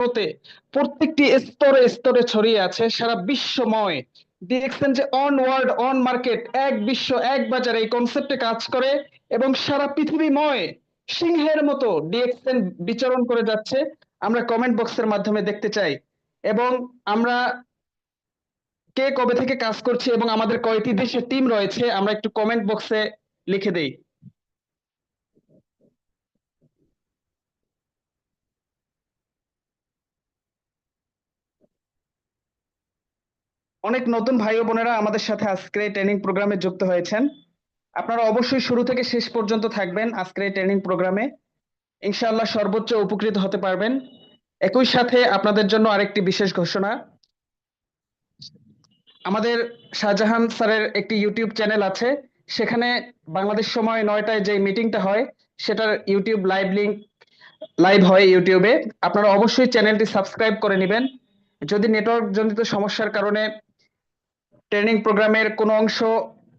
হতে প্রত্যেকটি স্তরে স্তরে ছড়িয়ে আছে সারা বিশ্বময়। দেখছেন যে অন ওয়ার্ল্ড অন মার্কেট, এক বিশ্ব এক বাজার এই কনসেপ্টে কাজ করে এবং সারা পৃথিবীময় সিংহের মতো ডিএক্সএন বিচরণ করে যাচ্ছে। আমরা কমেন্ট বক্সের মাধ্যমে দেখতে চাই এবং আমরা কে কবে থেকে কাজ করছি এবং আমাদের কয়টি দেশে টিম রয়েছে আমরা একটু কমেন্ট বক্সে লিখে দেই। অনেক নতুন ভাই ও বোনেরা আমাদের সাথে আজকের এই ট্রেনিং প্রোগ্রামে যুক্ত হয়েছেন। আপনারা অবশ্যই শুরু থেকে শেষ পর্যন্ত থাকবেন আজকের এই ট্রেনিং প্রোগ্রামে। ইনশাআল্লাহ সর্বোচ্চ উপকৃত হতে পারবেন। একই সাথে আপনাদের জন্য আরেকটি বিশেষ ঘোষণা, আমাদের শাহজাহান স্যারের একটি ইউটিউব চ্যানেল আছে। সেখানে বাংলাদেশ সময় 9টায় যে মিটিংটা হয় সেটার ইউটিউব লাইভ লিংক লাইভ হয় ইউটিউবে। আপনারা অবশ্যই চ্যানেলটি সাবস্ক্রাইব করে নেবেন। যদি নেটওয়ার্ক জনিত সমস্যার কারণে ট্রেনিং প্রোগ্রামের কোনো অংশ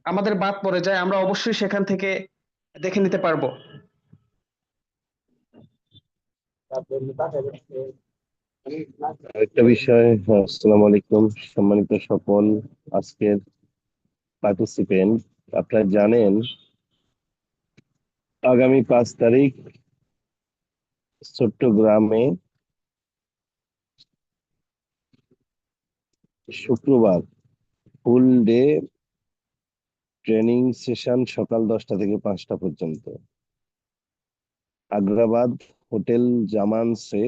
আমাদের বাদ পড়ে যায়, আমরা অবশ্যই সেখান থেকে দেখে নিতে পারবো। আরেকটা বিষয়, আসসালামু আলাইকুম সম্মানিত সকল আজকের পার্টিসিপেন্ট। আপনারা জানেন আগামী 5 তারিখ চট্টগ্রামে শুক্রবার ফুল ডে ট্রেনিং সেশন সকাল 10টা থেকে 5টা পর্যন্ত আগ্রাবাদ হোটেল জামানসে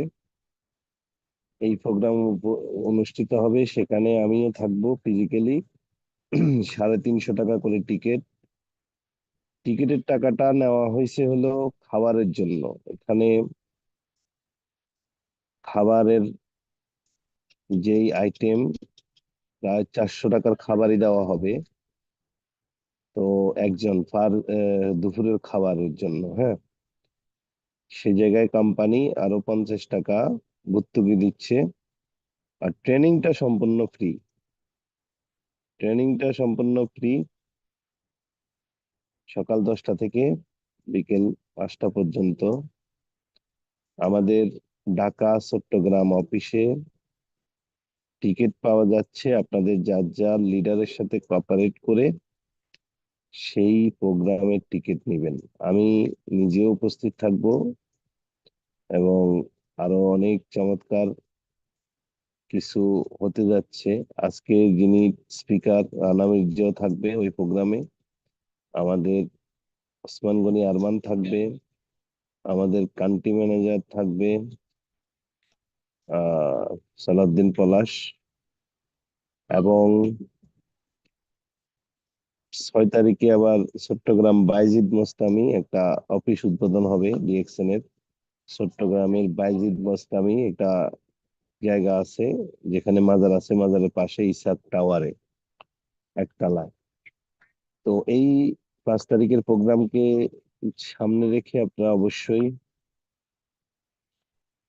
এই প্রোগ্রাম অনুষ্ঠিত হবে। সেখানে আমিও থাকবো ফিজিক্যালি। 350 টাকা করে টিকিট। টিকিটের টাকাটা নেওয়া হয়েছে হলো খাবারের জন্য। এখানে খাবারের যেই আইটেম, প্রায় 400 টাকার খাবারই দেওয়া হবে। তো একজন পার দুপুরের খাবারের জন্য, হ্যাঁ, সে জায়গায় কোম্পানি আরো 50 টাকা ভর্তুকি দিচ্ছে। আর ট্রেনিংটা সম্পূর্ণ ফ্রি। সকাল 10টা থেকে বিকেল 5টা পর্যন্ত আমাদের ঢাকা চট্টগ্রাম অফিসে টিকিট পাওয়া যাচ্ছে। আপনাদের যার যার লিডারের সাথে কোঅপারেট করে সেই প্রোগ্রামের টিকিট নেবেন। আমি নিজেও উপস্থিত থাকব এবং আরো অনেক চমৎকার কিছু হতে যাচ্ছে। আজকে যিনি স্পিকার রানা মির্জাও থাকবে ওই প্রোগ্রামে। আমাদের ওসমান গনি আরমান থাকবে। আমাদের কান্ট্রি ম্যানেজার থাকবে আহ সালাউদ্দিন পলাশ। এবং 6 তারিখে আবার চট্টগ্রাম বাইজিদ মোস্তামি একটা অফিস উদ্বোধন হবে ডিএক্সএন এর। চট্টগ্রামের বাইজিদ মোস্তামি একটা জায়গা আছে যেখানে মাজার আছে, মাজারের পাশে ইসাদ টাওয়ারে একতলায়। তো এই 5 তারিখের প্রোগ্রামকে সামনে রেখে আপনারা অবশ্যই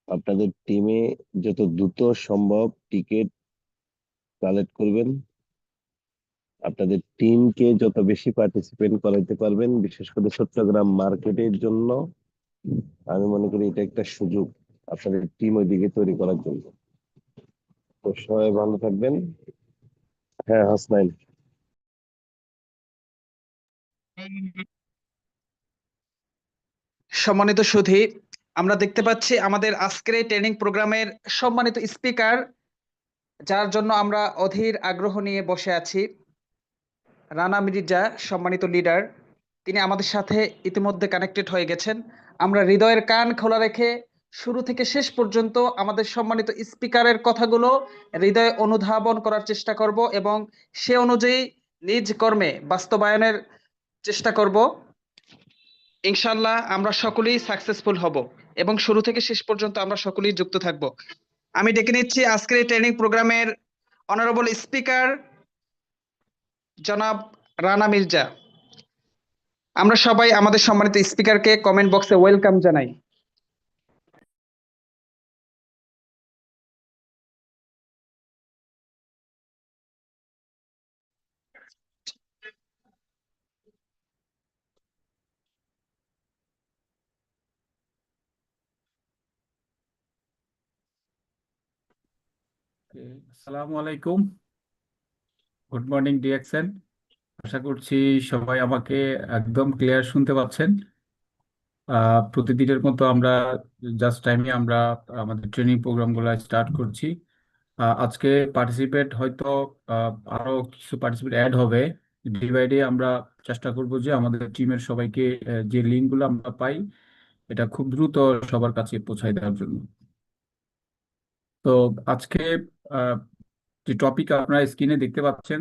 আপনাদের টিমে যত দ্রুত সম্ভব টিকিট কালেক্ট করবেন। আপনাদের টিমকে যত বেশি পার্টিসিপেন্ট করাইতে পারবেন, বিশেষ করে চট্টগ্রাম মার্কেটের জন্য আমি মনে করি এটা একটা সুযোগ আপনাদের টিম ওইদিকে তৈরি করার জন্য। তো সবাই ভালো থাকবেন। হ্যাঁ, হাসনাইন। সম্মানিত সুধী, আমরা দেখতে পাচ্ছি আমাদের আজকের এই ট্রেনিং প্রোগ্রামের সম্মানিত স্পিকার, যার জন্য আমরা অধীর আগ্রহ নিয়ে বসে আছি, রানা মির্জা, সম্মানিত লিডার। তিনি আমাদের সাথে ইতিমধ্যে কানেক্টেড হয়ে গেছেন। আমরা হৃদয়ের কান খোলা রেখে শুরু থেকে শেষ পর্যন্ত আমাদের সম্মানিত স্পিকারের কথাগুলো হৃদয়ে অনুধাবন করার চেষ্টা করব এবং সে অনুযায়ী নিজ কর্মে বাস্তবায়নের চেষ্টা করব। ইনশাল্লাহ আমরা সকলেই সাকসেসফুল হব এবং শুরু থেকে শেষ পর্যন্ত আমরা সকলেই যুক্ত থাকব। আমি ডেকে নিচ্ছি আজকের এই ট্রেনিং প্রোগ্রামের অনারেবল স্পিকার জনাব রানা মির্জা। আমরা সবাই আমাদের সম্মানিত স্পিকারকে কমেন্ট বক্সে ওয়েলকাম জানাই। আসসালামু আলাইকুম। Good morning DXN. আশা করছি সবাই আমাকে একদম ক্লিয়ার শুনতে পাচ্ছেন। প্রতিদিনের মতো আমরা জাস্ট টাইমে আমরা আমাদের ট্রেনিং প্রোগ্রামগুলো স্টার্ট করছি। আজকে পার্টিসিপেট হয়তো আরো কিছু পার্টিসিপেট অ্যাড হবে। ডে বাই ডে আমরা চেষ্টা করব যে আমাদের টিমের সবাইকে যে লিঙ্কগুলো আমরা পাই এটা খুব দ্রুত সবার কাছে পৌঁছায় দেওয়ার জন্য। তো আজকে আহ, যে টপিক আপনারা স্ক্রিনে দেখতে পাচ্ছেন,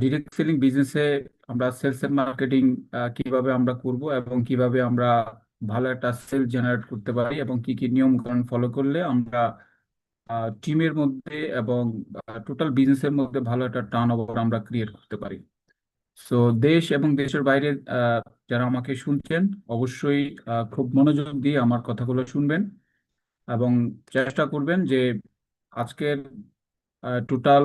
ডিরেক্ট সেলিং বিজনেসে আমরা সেলস এন্ড মার্কেটিং কিভাবে আমরা করব এবং কিভাবে আমরা ভালো একটা সেল জেনারেট করতে পারি এবং কি কি নিয়ম কানুন ফলো করলে আমরা টিমের মধ্যে এবং টোটাল বিজনেসের মধ্যে ভালো একটা টার্ন ওভার আমরা ক্রিয়েট করতে পারি। সো দেশ এবং দেশের বাইরে যারা আমাকে শুনছেন অবশ্যই খুব মনোযোগ দিয়ে আমার কথাগুলো শুনবেন এবং চেষ্টা করবেন যে আজকের টোটাল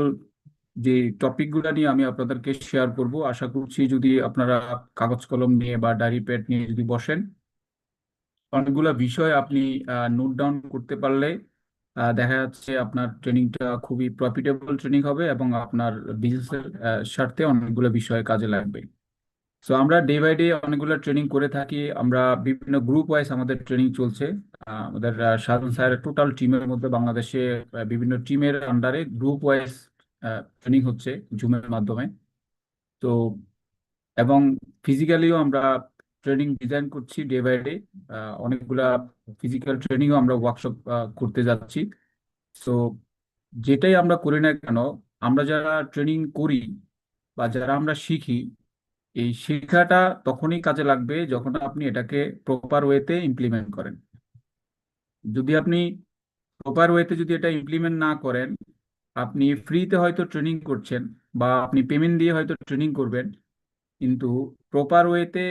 যে টপিকগুলো নিয়ে আমি আপনাদেরকে শেয়ার করব, আশা করছি যদি আপনারা কাগজ কলম নিয়ে বা ডায়েরি প্যাড নিয়ে যদি বসেন, অনেকগুলো বিষয় আপনি নোট ডাউন করতে পারলে দেখা যাচ্ছে আপনার ট্রেনিংটা খুবই প্রফিটেবল ট্রেনিং হবে এবং আপনার বিজনেসের স্বার্থে অনেকগুলো বিষয় কাজে লাগবে। সো আমরা ডে বাই ডে অনেকগুলো ট্রেনিং করে থাকি। আমরা বিভিন্ন গ্রুপ ওয়াইজ আমাদের ট্রেনিং চলছে। আমাদের সাধারণ স্যারের টোটাল টিমের মধ্যে বাংলাদেশে বিভিন্ন টিমের আন্ডারে গ্রুপ ওয়াইজ ট্রেনিং হচ্ছে জুমের মাধ্যমে। তো এবং ফিজিক্যালিও আমরা ট্রেনিং ডিজাইন করছি ডে বাই ডে। অনেকগুলা ফিজিক্যাল ট্রেনিংও আমরা ওয়ার্কশপ করতে যাচ্ছি। তো যেটাই আমরা করি না কেন, আমরা যারা ট্রেনিং করি বা যারা আমরা শিখি, এই শেখাটা তখনই কাজে লাগবে যখন আপনি এটাকে প্রপার ওয়েতে ইমপ্লিমেন্ট করেন। যদি আপনি প্রপার ওয়েতে যদি এটা ইমপ্লিমেন্ট না করেন, আপনি ফ্রিতে হয়তো ট্রেনিং করছেন বা আপনি পেমেন্ট দিয়ে হয়তো ট্রেনিং করবেন, কিন্তু প্রপার ওয়েতে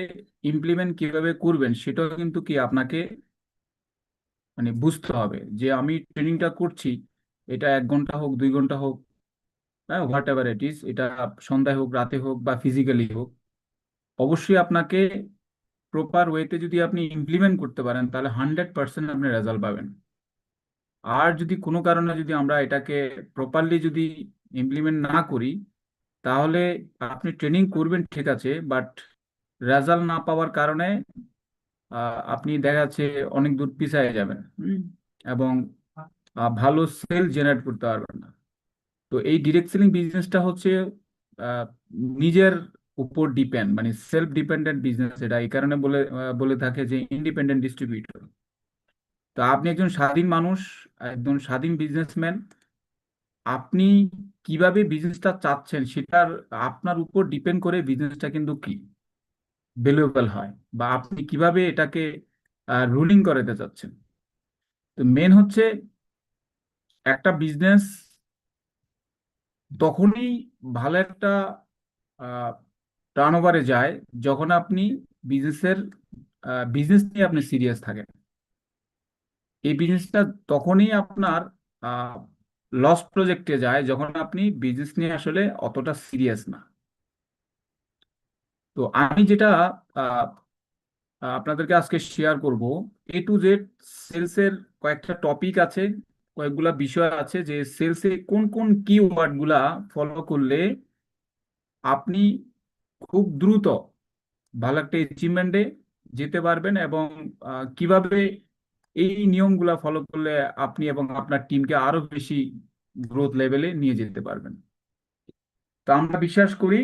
ইমপ্লিমেন্ট কিভাবে করবেন সেটাও কিন্তু কি আপনাকে মানে বুঝতে হবে যে আমি ট্রেনিংটা করছি, এটা 1 ঘন্টা হোক 2 ঘন্টা হোক, হ্যাঁ, হোয়াট এভার ইট ইজ, এটা সন্ধ্যায় হোক রাতে হোক বা ফিজিক্যালি হোক, অবশ্যই আপনাকে প্রপার ওয়েতে যদি আপনি ইমপ্লিমেন্ট করতে পারেন তাহলে 100% আপনি রেজাল্ট পাবেন। আর যদি কোনো কারণে যদি আমরা এটাকে প্রপারলি যদি ইমপ্লিমেন্ট না করি, তাহলে আপনি ট্রেনিং করবেন ঠিক আছে, বাট রেজাল্ট না পাওয়ার কারণে আপনি দেখা যাচ্ছে অনেক দূর পিছিয়ে যাবেন। এবং ভালো সেল জেনারেট করতে পারবেন না। তো এই ডিরেক্ট সেলিং বিজনেসটা হচ্ছে আহ, নিজের উপর ডিপেন্ড, মানে সেলফ ডিপেন্ডেন্ট বিজনেস। এটা এই কারণে বলে থাকে যে ইন্ডিপেন্ডেন্ট ডিস্ট্রিবিউটর। তো আপনি একজন স্বাধীন মানুষ, একজন স্বাধীন বিজনেসম্যান। আপনি কিভাবে বিজনেসটা চাচ্ছেন সেটার আপনার উপর ডিপেন্ড করে বিজনেসটা কিন্তু কি ভ্যালুয়েবল হয় বা আপনি কিভাবে এটাকে রুলিং করাতে চাচ্ছেন। তো মেন হচ্ছে একটা বিজনেস তখনই ভালো একটা টার্ন ওভারে যায় যখন আপনি বিজনেসের বিজনেস নিয়ে আপনি সিরিয়াস থাকেন। এই বিজনেসটা তখনই আপনার লস প্রজেক্টে যায় যখন আপনি বিজনেস নিয়ে আসলে অতটা সিরিয়াস না। তো আমি যেটা আহ, আপনাদেরকে আজকে শেয়ার করব, A to Z সেলসের কয়েকটা টপিক আছে, কয়েকগুলা বিষয় আছে যে সেলসে কোন কোন কিওয়ার্ড গুলা ফলো করলে আপনি খুব দ্রুত ভালো একটা অ্যাচিভমেন্টে যেতে পারবেন এবং কিভাবে এই নিয়মগুলা ফলো করলে আপনি এবং আপনার টিমকে আরো বেশি গ্রোথ লেভেলে নিয়ে যেতে পারবেন। তো আমরা বিশ্বাস করি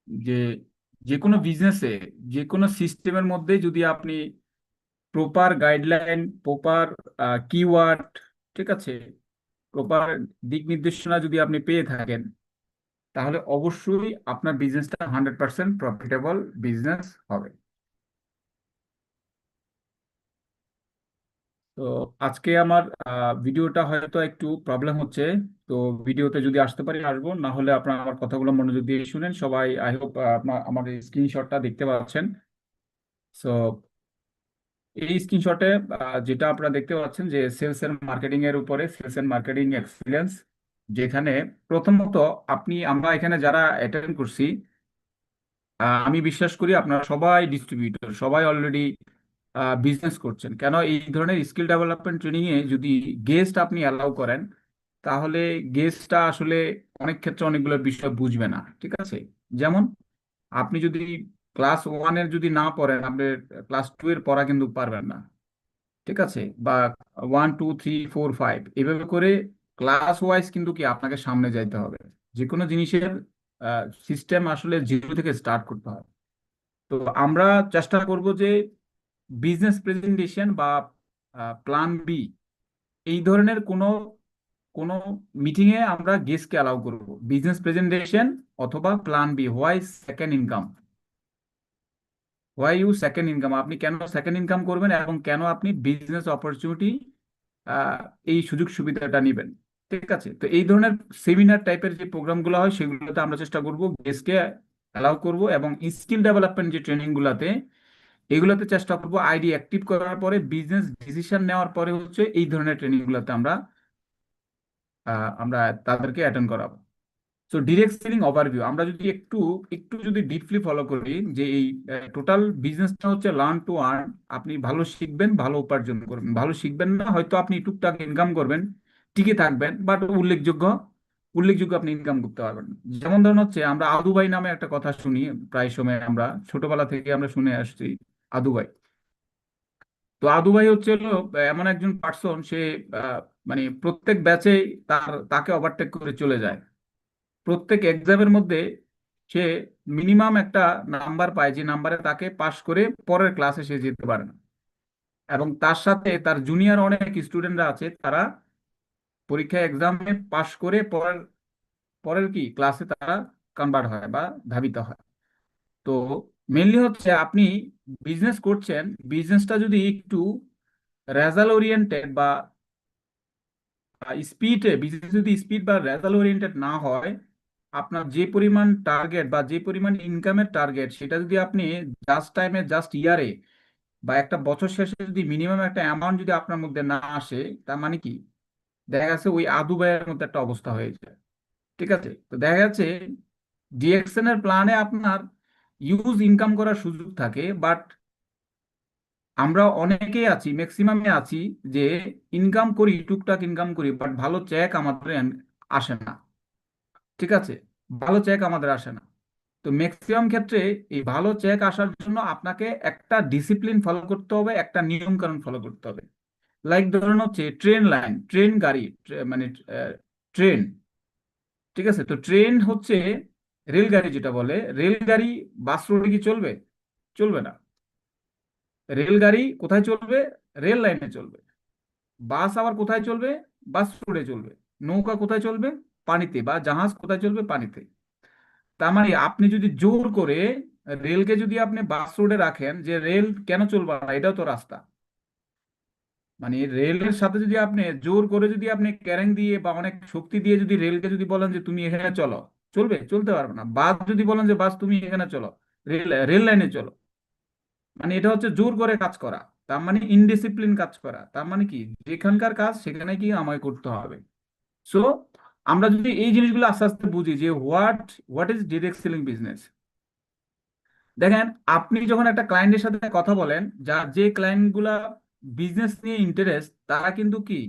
যে যে কোনো বিজনেসে যে কোনো সিস্টেমের মধ্যে যদি আপনি প্রপার গাইডলাইন, প্রপার কিওয়ার্ড, ঠিক আছে, প্রপার দিক নির্দেশনা যদি আপনি পেয়ে থাকেন, তাহলে অবশ্যই আপনার বিজনেসটা 100% প্রফিটেবল বিজনেস হবে। তো আজকে আমার ভিডিওটা হয়তো একটু প্রবলেম হচ্ছে। তো ভিডিওতে যদি আসতে পারি আসবো, না হলে আপনার আমার কথাগুলো মনোযোগ দিয়ে শুনেন সবাই। আই হোপ আপনার আমার স্ক্রিনশটটা দেখতে পাচ্ছেন। সো এই স্ক্রিনশটে যেটা আপনারা দেখতে পাচ্ছেন যে সেলস এন্ড মার্কেটিং এর উপরে সেলস এন্ড মার্কেটিং এক্সিলেন্স, যেখানে প্রথমত আমরা এখানে যারা অ্যাটেন্ড করছি, আমি বিশ্বাস করি আপনারা সবাই ডিস্ট্রিবিউটর, সবাই অলরেডি বিজনেস করছেন, কেন এই ধরনের স্কিল ডেভেলপমেন্ট ট্রেনিং এ যদি গেস্ট আপনি অ্যালাউ করেন, তাহলে গেস্টটা আসলে অনেক ক্ষেত্রে অনেকগুলো বিষয় বুঝবে না। ঠিক আছে, যেমন আপনি যদি ক্লাস ওয়ানের যদি না পড়েন, আপনি ক্লাস টু এর পড়া কিন্তু পারবেন না। ঠিক আছে, বা 1 2 3 4 5 এভাবে করে ক্লাস ওয়াইজ কিন্তু কি আপনাকে সামনে যাইতে হবে। যে কোনো জিনিসের সিস্টেম আসলে জিরো থেকে স্টার্ট করতে হয়। তো আমরা চেষ্টা করব যে বিজনেস প্রেজেন্টেশন বা প্ল্যান বি, এই ধরনের কোনো কোনো মিটিং এ আমরা গেস্টকে অ্যালাউ করব। বিজনেস প্রেজেন্টেশন অথবা plan B, why second income, why you second income, আপনি কেন সেকেন্ড ইনকাম করবেন এবং কেন আপনি বিজনেস অপরচুনিটি আহ, এই সুযোগ সুবিধাটা নেবেন। ঠিক আছে, তো এই ধরনের সেমিনার টাইপের যে প্রোগ্রামগুলো হয় সেগুলোতে আমরা চেষ্টা করব গেস্টকে অ্যালাউ করব, এবং স্কিল ডেভেলপমেন্ট যে ট্রেনিং গুলাতে, এগুলোতে চেষ্টা করব আইডি অ্যাক্টিভ করার পরে বিজনেস ডিসিশন নেওয়ার পরে হচ্ছে এই ধরনের ট্রেনিং গুলোতে আমরা তাদেরকে অ্যাটেন্ড করাবো। সো ডিরেক্ট সেলিং ওভারভিউ আমরা যদি একটু একটু যদি ডিপলি ফলো করি, যে এই টোটাল বিজনেসটা হচ্ছে লার্ন টু আর্ন। আপনি ভালো শিখবেন, ভালো উপার্জন করবেন। ভালো শিখবেন না, হয়তো আপনি টুকটাক ইনকাম করবেন, টিকে থাকবেন, বাট উল্লেখযোগ্য উল্লেখযোগ্য আপনি ইনকাম করতে পারবেন না। যেমন ধরুন হচ্ছে আমরা আদুবাই নামে একটা কথা শুনি, প্রায় সময় আমরা ছোটবেলা থেকে আমরা শুনে আসছি আদুবাই। তো আদুবাই হচ্ছে হলো এমন একজন পার্সন, সে আহ, মানে প্রত্যেক ব্যাচে তাকে ওভারটেক করে চলে যায়। প্রত্যেক এক্সামের মধ্যে সে মিনিমাম একটা নাম্বার পায়, যে নাম্বারে তাকে পাশ করে পরের ক্লাসে সে যেতে পারে না। এবং তার সাথে তার জুনিয়র অনেক স্টুডেন্টরা আছে, তারা পরীক্ষায় এক্সামে পাশ করে পরের পরের কি ক্লাসে তারা কনভার্ট হয় বা ধাবিত হয়। তো মেনলি হচ্ছে আপনি বিজনেস করছেন, বিজনেসটা যদি একটু রেজাল্ট ওরিয়েন্টেড বা স্পিডে, বিজনেস যদি স্পিড বা রেজাল্ট ওরিয়েন্টেড না হয়, আপনার যে পরিমাণ টার্গেট বা যে পরিমাণ ইনকামের টার্গেট, সেটা যদি আপনি জাস্ট টাইমে, জাস্ট ইয়ারে বা একটা বছর শেষে যদি মিনিমাম একটা অ্যামাউন্ট যদি আপনার মধ্যে না আসে, তার মানে কি, দেখা যাচ্ছে ওই আদু ভাইয়ের মধ্যে একটা অবস্থা হয়ে যায়। ঠিক আছে, তো দেখা যাচ্ছে ডিএক্সএন এর প্ল্যানে আপনার ইউজ ইনকাম করার সুযোগ থাকে, বাট আমরা অনেকেই আছি, ম্যাক্সিমামে আছি, যে ইনকাম করি, টুকটাক ইনকাম করি, বাট ভালো চেক আমাদের আসে না। ঠিক আছে, ভালো চেক আমাদের আসে না। তো ম্যাক্সিমাম ক্ষেত্রে এই ভালো চেক আসার জন্য আপনাকে একটা ডিসিপ্লিন ফলো করতে হবে, একটা নিয়ম কানুন ফলো করতে হবে। লাইক ধরুন হচ্ছে ট্রেন লাইন, ট্রেন গাড়ি, মানে ট্রেন। ঠিক আছে, তো ট্রেন হচ্ছে রেলগাড়ি যেটা বলে, রেলগাড়ি বাস রোডে কি চলবে? চলবে না। রেলগাড়ি কোথায় চলবে? রেল লাইনে চলবে। বাস আবার কোথায় চলবে? বাস রোডে চলবে। নৌকা কোথায় চলবে? পানিতে। বা জাহাজ কোথায় চলবে? পানিতে। তার মানে আপনি যদি জোর করে রেলকে যদি আপনি বাস রোডে রাখেন, যে রেল কেন চলবে না, এটাও তো রাস্তা। মানে রেলের সাথে যদি আপনি জোর করে যদি আপনি ক্যারেং দিয়ে বা অনেক শক্তি দিয়ে যদি রেলকে যদি বলেন যে তুমি এখানে চলো, চলবে? চলতে পারবে না। বাস যদি বলেন যে বাস তুমি এখানে চলো, রেল রেল লাইনে চলো, মানে এটা হচ্ছে জোর করে কাজ করা। তার মানে ইনডিসিপ্লিন কাজ করা। তার মানে কি, যেখানকার কাজ সেখানে কি আমায় করতে হবে। সো আমরা যদি এই জিনিসগুলো আস্তে আস্তে বুঝি, যে what what is direct selling business. দেখেন, আপনি যখন একটা ক্লায়েন্টের সাথে কথা বলেন, যে ক্লায়েন্ট গুলা বিজনেস নিয়ে ইন্টারেস্ট, তারা কিন্তু কি,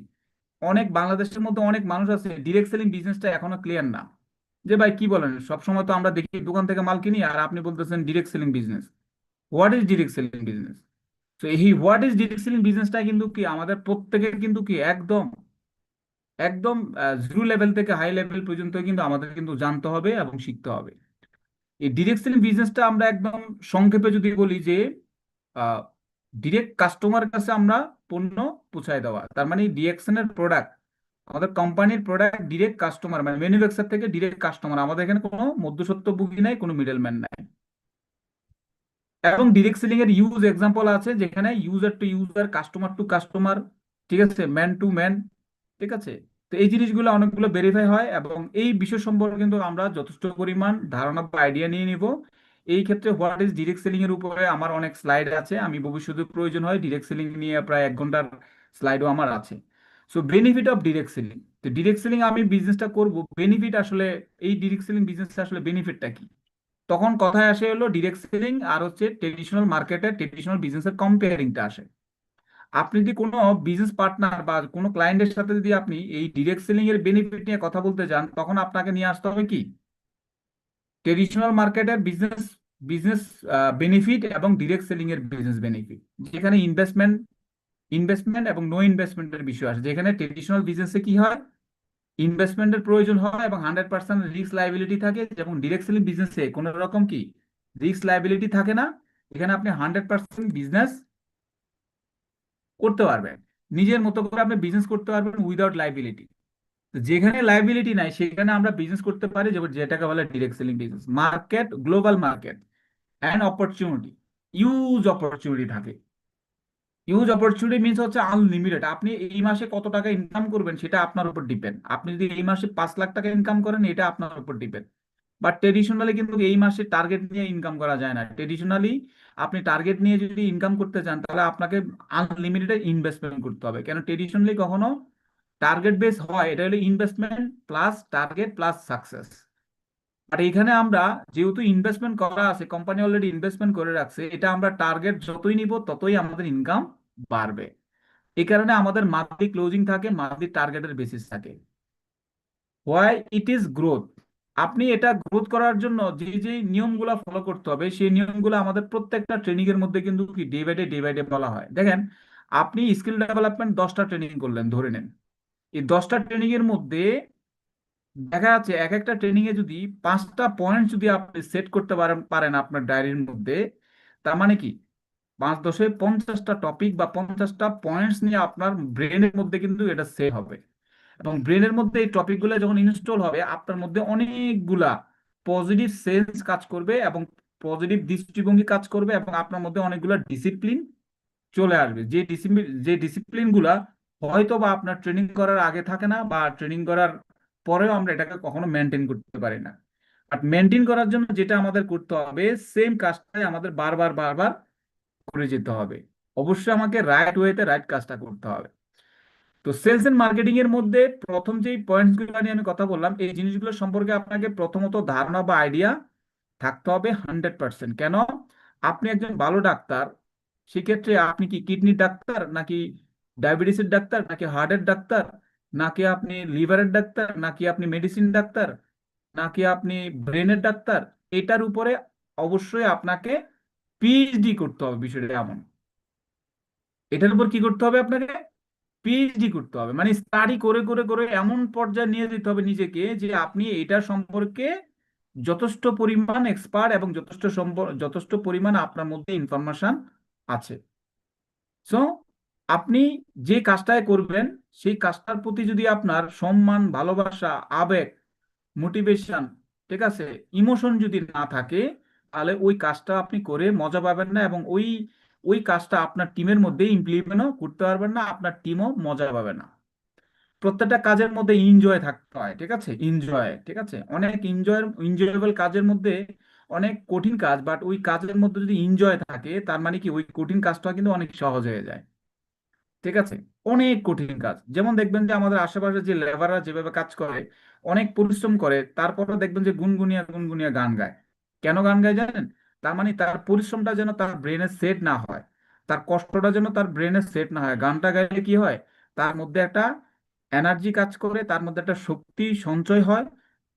অনেক বাংলাদেশের মধ্যে অনেক মানুষ আছে ডিরেক্ট সেলিং বিজনেসটা এখনো ক্লিয়ার না। যে ভাই কি বলেন, সবসময় তো আমরা দেখি দোকান থেকে মাল কিনি, আর আপনি বলতেছেন direct selling business. What is direct selling business? তো এই হোয়াট ইজ ডিরেক্ট সেলিং বিজনেসটা কিন্তু কি আমাদের প্রত্যেকের কিন্তু কি একদম একদম জিরো লেভেল থেকে হাই লেভেল পর্যন্ত কিন্তু আমাদের কিন্তু জানতে হবে এবং শিখতে হবে। এই ডিরেক্ট সেলিং বিজনেসটা আমরা একদম সংক্ষেপে যদি বলি, যে ডিরেক্ট কাস্টমারের কাছে আমরা পণ্য পৌঁছায় দেওয়া। তার মানে ডিএক্সএন এর প্রোডাক্ট, আমাদের কোম্পানির প্রোডাক্ট ডিরেক্ট কাস্টমার, মানে ম্যানুফ্যাকচার থেকে ডিরেক্ট কাস্টমার। আমাদের এখানে কোনো মধ্যস্বত্বভোগী নাই, কোনো মিডলম্যান নাই। এবং ডিরেক্ট সেলিং এর ইউজ এক্সাম্পল আছে, যেখানে user to user, customer to customer, ঠিক আছে, ম্যান টু ম্যান। ঠিক আছে, তো এই জিনিসগুলো অনেকগুলো ভেরিফাই হয়, এবং এই বিষয় সম্পর্কে কিন্তু আমরা যথেষ্ট পরিমাণ ধারণা বা আইডিয়া নিয়ে নিব। এই ক্ষেত্রে হোয়াট ইজ ডিরেক্ট সেলিং এর উপরে আমার অনেক স্লাইড আছে, আমি ভবিষ্যতে প্রয়োজন হয় ডিরেক্ট সেলিং নিয়ে প্রায় 1 ঘন্টার স্লাইডও আমার আছে। So benefit of direct selling, তো ডিরেক্ট সেলিং আমি বিজনেসটা করব, বেনিফিট আসলে এই ডিরেক্ট সেলিং বিজনেসটা আসলে বেনিফিটটা কি? তখন কথায় আসে হলো ডিরেক্ট সেলিং আর হচ্ছে ট্রেডিশনাল মার্কেটের ট্রেডিশনাল বিজনেসের কম্পেয়ারিংটা আসে। আপনি যদি কোনো বিজনেস পার্টনার বা কোনো ক্লায়েন্টের সাথে যদি আপনি এই ডিরেক্ট সেলিং এর বেনিফিট নিয়ে কথা বলতে যান, তখন আপনাকে নিয়ে আসতে হবে কি ট্রেডিশনাল মার্কেটের বিজনেস বিজনেস বেনিফিট এবং ডিরেক্ট সেলিং এর বিজনেস বেনিফিট, যেখানে ইনভেস্টমেন্ট এবং নো ইনভেস্টমেন্টের বিষয় আসে। যেখানে ট্রেডিশনাল বিজনেসে কি হয়, ইনভেস্টমেন্টের প্রয়োজন হয় এবং 100% রিস্ক লাইবিলিটি থাকে, যেমন ডিরেক্ট সেলিং বিজনেসে কোনো রকম কি রিস্ক লাইবিলিটি থাকে না। এখানে আপনি 100% বিজনেস করতে পারবেন, নিজের মতো করে আপনি বিজনেস করতে পারবেন উইদাউট লাইবিলিটি। যেখানে লাইবিলিটি নাই সেখানে আমরা বিজনেস করতে পারি, যেটাকে বলে direct selling business. Market, global market and opportunity, use opportunity থাকে। ইউজ অপরচুনিটি মিনস হচ্ছে আনলিমিটেড। আপনি এই মাসে কত টাকা ইনকাম করবেন সেটা আপনার উপর ডিপেন্ড। আপনি যদি এই মাসে 5 লাখ টাকা ইনকাম করেন, এটা আপনার উপর ডিপেন্ড। বাট ট্রেডিশনালি কিন্তু এই মাসে টার্গেট নিয়ে ইনকাম করা যায় না। ট্রেডিশনালি আপনি টার্গেট নিয়ে যদি ইনকাম করতে চান, তাহলে আপনাকে আনলিমিটেড ইনভেস্টমেন্ট করতে হবে। কেন ট্রেডিশনালি কখনো টার্গেট বেস হয়, এটা হলো investment plus target plus success. আর এখানে আমরা যেহেতু ইনভেস্টমেন্ট করা আছে, কোম্পানি অলরেডি ইনভেস্টমেন্ট করে রাখছে, এটা আমরা টার্গেট যতই নিব ততই আমাদের ইনকাম বাড়বে। এই কারণে আমাদের মান্থলি ক্লোজিং থাকে, মান্থলি টার্গেটের বেসিস থাকে। Why it is growth. আপনি এটা গ্রোথ করার জন্য যে যে নিয়মগুলো ফলো করতে হবে, সেই নিয়মগুলো আমাদের প্রত্যেকটা ট্রেনিং এর মধ্যে কিন্তু কি ডে বাই ডে বলা হয়। দেখেন, আপনি স্কিল ডেভেলপমেন্ট 10টা ট্রেনিং করলেন ধরে নেন। এই 10টা ট্রেনিং এর মধ্যে দেখা যাচ্ছে এক একটা ট্রেনিং এ যদি 5টা পয়েন্ট যদি আপনি সেট করতে পারেন পারেন আপনার ডায়েরির মধ্যে, তার মানে কি 5 10 এ 50টা টপিক বা 50টা পয়েন্টস নিয়ে আপনার ব্রেনের মধ্যে কিন্তু এটা সেট হবে। এবং ব্রেনের মধ্যে এই টপিকগুলো যখন ইনস্টল হবে, আপনার মধ্যে অনেকগুলা পজিটিভ সেন্স কাজ করবে এবং পজিটিভ দৃষ্টিভঙ্গি কাজ করবে, এবং আপনার মধ্যে অনেকগুলা ডিসিপ্লিন চলে আসবে। যে ডিসিপ্লিন গুলা হয়তো বা আপনার ট্রেনিং করার আগে থাকে না, বা ট্রেনিং করার পরেও আমরা এটাকে কখনো মেনটেন করতে পারি না। বাট মেনটেন করার জন্য যেটা আমাদের করতে হবে, সেম কাজটাই আমাদের বারবার বারবার করে যেতে হবে। অবশ্যই আমাকে রাইট ওয়েতে রাইট কাজটা করতে হবে। তো সেলস এন্ড মার্কেটিং এর মধ্যে প্রথম যে পয়েন্টস গুলো নিয়ে আমি কথা বললাম, এই জিনিসগুলো সম্পর্কে আপনাকে প্রথমত ধারণা বা আইডিয়া থাকতে হবে 100%। কেন? আপনি একজন ভালো ডাক্তার, সেক্ষেত্রে আপনি কি কিডনির ডাক্তার, নাকি ডায়াবেটিসের ডাক্তার, নাকি হার্টের ডাক্তার, নাকি আপনি লিভারের ডাক্তার, নাকি আপনি মেডিসিন ডাক্তার, নাকি আপনি ব্রেনের ডাক্তার, এটার উপরে অবশ্যই আপনাকে পিএইচডি করতে হবে। বিষয়টা এমন, এটার উপর কি করতে হবে আপনাকে? পিএইচডি করতে হবে, মানে স্টাডি করে করে করে এমন পর্যায়ে নিয়ে যেতে হবে নিজেকে যে আপনি এটা সম্পর্কে যথেষ্ট পরিমাণ এক্সপার্ট এবং যথেষ্ট পরিমাণ আপনার মধ্যে ইনফরমেশন আছে। সো আপনি যে কাজটাই করবেন, সেই কাজটার প্রতি যদি আপনার সম্মান, ভালোবাসা, আবেগ, মোটিভেশন, ঠিক আছে, ইমোশন যদি না থাকে, তাহলে ওই কাজটা আপনি করে মজা পাবেন না, এবং ওই ওই কাজটা আপনার টিমের মধ্যে ইমপ্লিমেন্টও করতে পারবেন না, আপনার টিমও মজা পাবে না। প্রত্যেকটা কাজের মধ্যে এনজয় থাকতে হয়, ঠিক আছে, এনজয়, ঠিক আছে। অনেক এনজয়েবল কাজের মধ্যে অনেক কঠিন কাজ, বাট ওই কাজের মধ্যে যদি এনজয় থাকে, তার মানে কি ওই কঠিন কাজটা কিন্তু অনেক সহজ হয়ে যায়। ঠিক আছে, অনেক কঠিন কাজ, যেমন দেখবেন যে আমাদের আশেপাশে যে লেবাররা যেভাবে কাজ করে, অনেক পরিশ্রম করে, তারপরে দেখবেন যে গুনগুনিয়া গুনগুনিয়া গান গায়। কেন গান গায় জানেন? তার মানে তার পরিশ্রমটা যেন তার ব্রেনে সেট না হয়, তার কষ্টটা যেন তার ব্রেনে সেট না হয়। গানটা গাইলে কি হয়, তার মধ্যে একটা এনার্জি কাজ করে, তার মধ্যে একটা শক্তি সঞ্চয় হয়।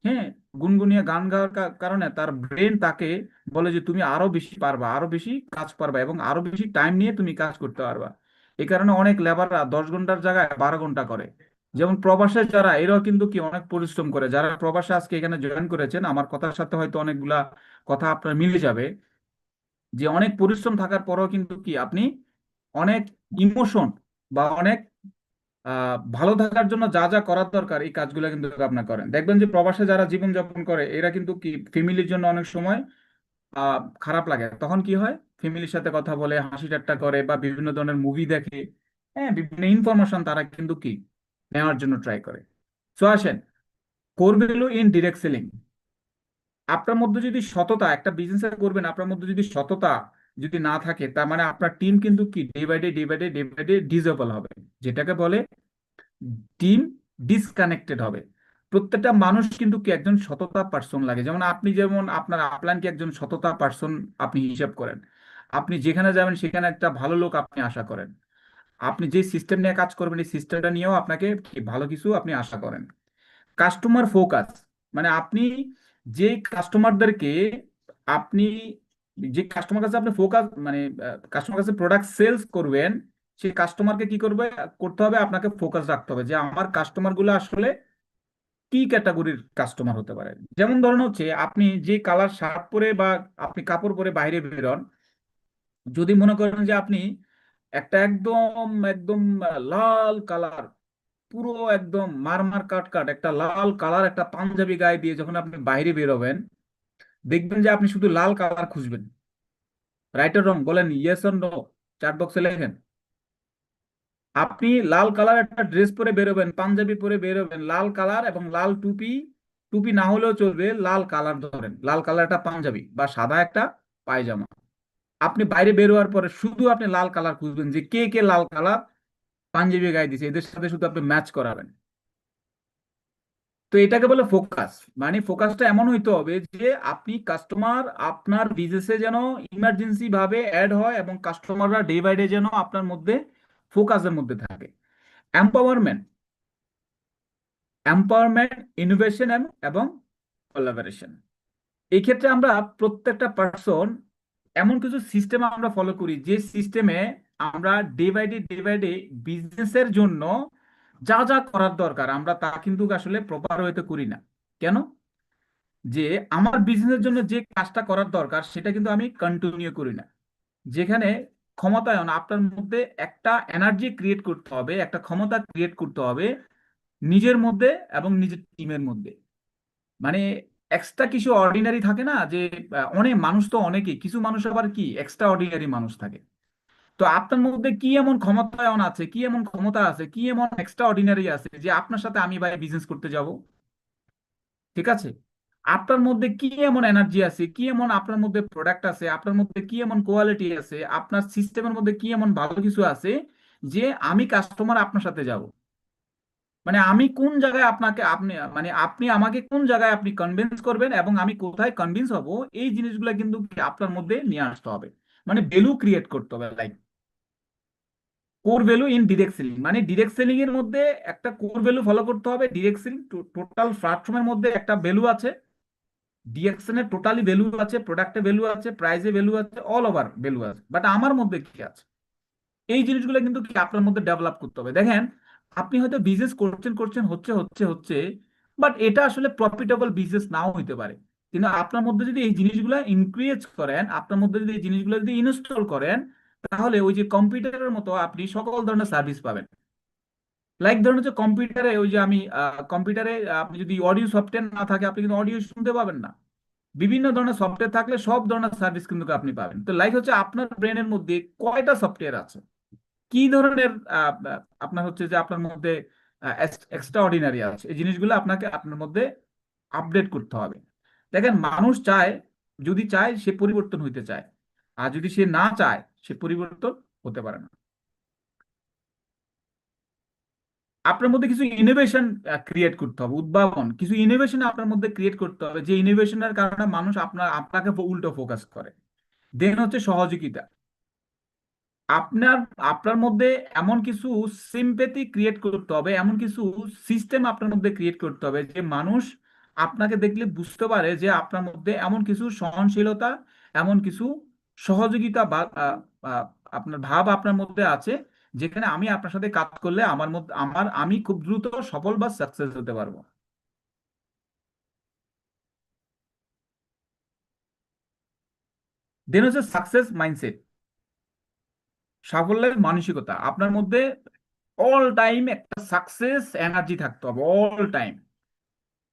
হ্যাঁ, গুনগুনিয়া গান গাওয়ার কারণে তার ব্রেন তাকে বলে যে তুমি আরো বেশি পারবা, আরো বেশি কাজ পারবা, এবং আরো বেশি টাইম নিয়ে তুমি কাজ করতে পারবা। এই কারণে অনেক লেবাররা 10 ঘন্টার জায়গায় 12 ঘন্টা করে। যেমন প্রবাসে যারা, এরাও কিন্তু কি অনেক পরিশ্রম করে। যারা প্রবাসে আজকে এখানে জয়েন করেছেন, আমার কথার সাথে হয়তো অনেকগুলা কথা আপনার মিলে যাবে, যে অনেক পরিশ্রম থাকার পরেও কিন্তু কি আপনি অনেক ইমোশন বা অনেক ভালো থাকার জন্য যা যা করার দরকার, এই কাজগুলো কিন্তু আপনার করেন। দেখবেন যে প্রবাসে যারা জীবন যাপন করে, এরা কিন্তু কি ফ্যামিলির জন্য অনেক সময় খারাপ লাগে, তখন কি হয়, ফ্যামিলির সাথে কথা বলে, হাসি ঠাট্টা করে, বা বিভিন্ন ধরনের মুভি দেখে। হ্যাঁ, বিভিন্ন ইনফরমেশন তারা কিন্তু কি নেওয়ার জন্য ট্রাই করে। সো আসেন, core value in direct selling. আপনার মধ্যে যদি সততা, একটা বিজনেস করবেন, আপনার মধ্যে যদি সততা যদি না থাকে, তার মানে আপনার টিম কিন্তু কি ডে বাই ডে ডিসেবল হবে, যেটাকে বলে টিম ডিসকানেক্টেড হবে। প্রত্যেকটা মানুষ কিন্তু কি একজন সততা পার্সন লাগে। যেমন আপনি যেমন আপনার আপলাইনকে একজন সততা পার্সন আপনি হিসাব করেন। আপনি যেখানে যাবেন সেখানে একটা ভালো লোক আপনি আশা করেন। আপনি যে সিস্টেম নিয়ে কাজ করবেন এই সিস্টেমটা নিয়েও আপনাকে ভালো কিছু আপনি আশা করেন। কাস্টমার ফোকাস মানে আপনি যে কাস্টমারদেরকে আপনি যে কাস্টমার কাছে আপনি ফোকাস মানে কাস্টমার কাছে প্রোডাক্ট সেলস করবেন, সেই কাস্টমারকে কি করবে করতে হবে, আপনাকে ফোকাস রাখতে হবে যে আমার কাস্টমার গুলো আসলে কি ক্যাটাগরির কাস্টমার হতে পারে। যেমন ধরেন হচ্ছে আপনি যে কালার শার্ট পরে বা আপনি কাপড় পরে বাইরে বেরোন, যদি মনে করেন যে আপনি একটা একদম একদম লাল কালার, পুরো একদম মারমার কাট কাট একটা লাল কালার একটা পাঞ্জাবি গায়ে দিয়ে যখন আপনি বাইরে বেরোবেন, দেখবেন যে আপনি শুধু লাল কালার খুঁজবেন। রাইট অর রং বলেন, ইয়েস অর নো, চ্যাট বক্সে লেখেন। আপনি লাল কালার একটা ড্রেস পরে বেরোবেন, পাঞ্জাবি পরে বেরোবেন, লাল কালার এবং লাল টুপি, টুপি না হলেও চলবে, লাল কালার ধরেন, লাল কালার একটা পাঞ্জাবি বা সাদা একটা পায়জামা। আপনি বাইরে বেরোয়ার পরে শুধু আপনি লাল কালার খুঁজবেন যে কে কে লাল কালার পাঞ্জাবি গায়ে দিয়েছে, এদের সাথে শুধু আপনি ম্যাচ করাবেন। তো এটাকে বলে ফোকাস। মানে ফোকাসটা এমন হইতে হবে যে আপনি কাস্টমার আপনার বিজনেসে যেন ইমার্জেন্সি ভাবে অ্যাড হয় এবং কাস্টমাররা ডে বাই ডে যেন আপনার মধ্যে ফোকাসের মধ্যে থাকে। এম্পাওয়ারমেন্ট, এম্পাওয়ারমেন্ট, ইনোভেশন এবং কোলাবোরেশন। এই ক্ষেত্রে আমরা প্রত্যেকটা পার্সন এমন কিছু সিস্টেম আমরা ফলো করি যে সিস্টেমে আমরা ডে বাই ডে বিজনেসের জন্য যা যা করার দরকার আমরা তা কিন্তু আসলে প্রপার ওয়েতে করি না। কেন? যে আমার বিজনেসের জন্য যে কাজটা করার দরকার সেটা কিন্তু আমি কন্টিনিউ করি না। যেখানে ক্ষমতায়ন আপনার মধ্যে একটা এনার্জি ক্রিয়েট করতে হবে, একটা ক্ষমতা ক্রিয়েট করতে হবে নিজের মধ্যে এবং নিজের টিমের মধ্যে। মানে এক্সট্রা কিছু অর্ডিনারি থাকে না যে অনেক মানুষ তো অনেকেই, কিছু মানুষ আবার কি এক্সট্রা অর্ডিনারি মানুষ থাকে। তো আপনার মধ্যে কি এমন ক্ষমতায়ন আছে, কি এমন ক্ষমতা আছে, কি এমন এক্সট্রা অর্ডিনারি আছে যে আপনার সাথে আমি ভাই বিজনেস করতে যাব? ঠিক আছে। আপনার মধ্যে কি এমন এনার্জি আছে, কি এমন আপনার মধ্যে প্রোডাক্ট আছে, আপনার মধ্যে কি এমন কোয়ালিটি আছে, আপনার সিস্টেমের মধ্যে কি এমন ভালো কিছু আছে যে আমি কাস্টমার আপনার সাথে যাব। মানে আমি কোন জায়গায় আপনাকে আপনি মানে আপনি আমাকে কোন জায়গায় আপনি কনভিন্স করবেন এবং আমি কোথায় কনভিন্স হব, এই জিনিসগুলো কিন্তু আপনার মধ্যে নিয়ে আসতে হবে। মানে ভ্যালু ক্রিয়েট করতে হবে। Like core value in direct selling, মানে ডিরেক্ট সেলিং এর মধ্যে একটা কোর ভ্যালু ফলো করতে হবে। ডিরেক্ট সেলিং টোটাল প্ল্যাটফর্মের মধ্যে একটা ভ্যালু আছে, ডিএক্সএন এর টোটালি ভ্যালু আছে, প্রোডাক্টে ভ্যালু আছে, প্রাইসে ভ্যালু আছে, অল ওভার ভ্যালু আছে, বাট আমার মধ্যে কি আছে, এই জিনিসগুলো কিন্তু কি আপনার মধ্যে ডেভেলপ করতে হবে। দেখেন আপনি হয়তো বিজনেস করছেন করছেন হচ্ছে হচ্ছে হচ্ছে, বাট এটা আসলে প্রফিটেবল বিজনেস নাও হইতে পারে। কিন্তু আপনার মধ্যে যদি এই জিনিসগুলো ইনক্রিজ করেন, আপনার মধ্যে যদি এই জিনিসগুলো যদি ইনস্টল করেন, তাহলে ওই যে কম্পিউটারের মতো আপনি সকল ধরনের সার্ভিস পাবেন। লাইক ধরুন হচ্ছে কম্পিউটারে ওই যে আমি কম্পিউটারে আপনি যদি অডিও সফটওয়্যার না থাকে আপনি কিন্তু অডিও শুনতে পাবেন না। বিভিন্ন ধরনের সফটওয়্যার থাকলে সব ধরনের সার্ভিস কিন্তু আপনি পাবেন। তো লাইক হচ্ছে আপনার ব্রেনের মধ্যে কয়টা সফটওয়্যার আছে, কি ধরনের আপনার হচ্ছে যে আপনার মধ্যে এক্সট্রা অর্ডিনারি আছে, এই জিনিসগুলো আপনাকে আপনার মধ্যে আপডেট করতে হবে। দেখেন মানুষ চায়, যদি চায় সে পরিবর্তন হইতে চায়, আর যদি সে না চায় সে পরিবর্তন হতে পারে না। আপনার মধ্যে কিছু ইনোভেশন ক্রিয়েট করতে হবে, উদ্ভাবন কিছু ইনোভেশন আপনার মধ্যে ক্রিয়েট করতে হবে, যে ইনোভেশনের কারণে মানুষ আপনাকে উল্টো ফোকাস করে। দেন হচ্ছে সহযোগিতা। আপনার আপনার মধ্যে এমন কিছু সিম্পেথি ক্রিয়েট করতে হবে, এমন কিছু সিস্টেম আপনার মধ্যে ক্রিয়েট করতে হবে যে মানুষ আপনাকে দেখলে বুঝতে পারে যে আপনার মধ্যে এমন কিছু সহনশীলতা, এমন কিছু সহযোগিতা বা আহ, আপনার ভাব আপনার মধ্যে আছে, যেখানে আমি আপনার সাথে কাজ করলে আমার মধ্যে আমি খুব দ্রুত সফল বা সাকসেস হতে পারবো। দেন হচ্ছে সাকসেস মাইন্ডসেট, সাফল্যের মানসিকতা। আপনার মধ্যে অল টাইম একটা সাকসেস এনার্জি থাকতে হবে, অল টাইম।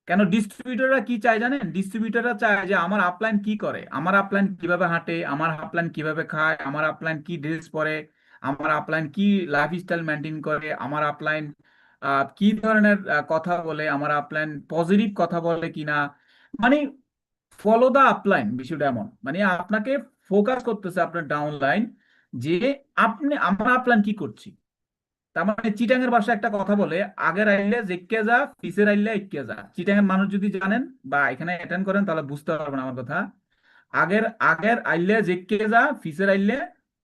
কেন ডিস্ট্রিবিউটররা কি চায় জানেন? ডিস্ট্রিবিউটররা চায় যে আমার আপলাইন কি করে, আমার আপলাইন কিভাবে হাঁটে, আমার আপলাইন কিভাবে খায়, আমার আপলাইন কি ড্রেস পরে, আমার আপলাইন কি লাইফস্টাইল মেনটেন করে, আমার আপলাইন কি ধরনের কথা বলে, আমার আপলাইন পজিটিভ কথা বলে কিনা। মানে ফলো দা আপলাইন, বিষয়টা এমন মানে আপনাকে ফোকাস করতেছে আপনার ডাউনলাইন যে আপনি আমার আপলাইন কি করছি। তার মানে চিটাঙের ভাষা একটা কথা বলে, আগের আইলে জেকে যা পিছের আইলে ইক্কে যা। চিটাঙের মানুষ যদি জানেন বা এখানে অ্যাটেন্ড করেন তাহলে বুঝতে পারবেন আমার কথা। আগের আগের আইলে জেকে যা পিছের আইলে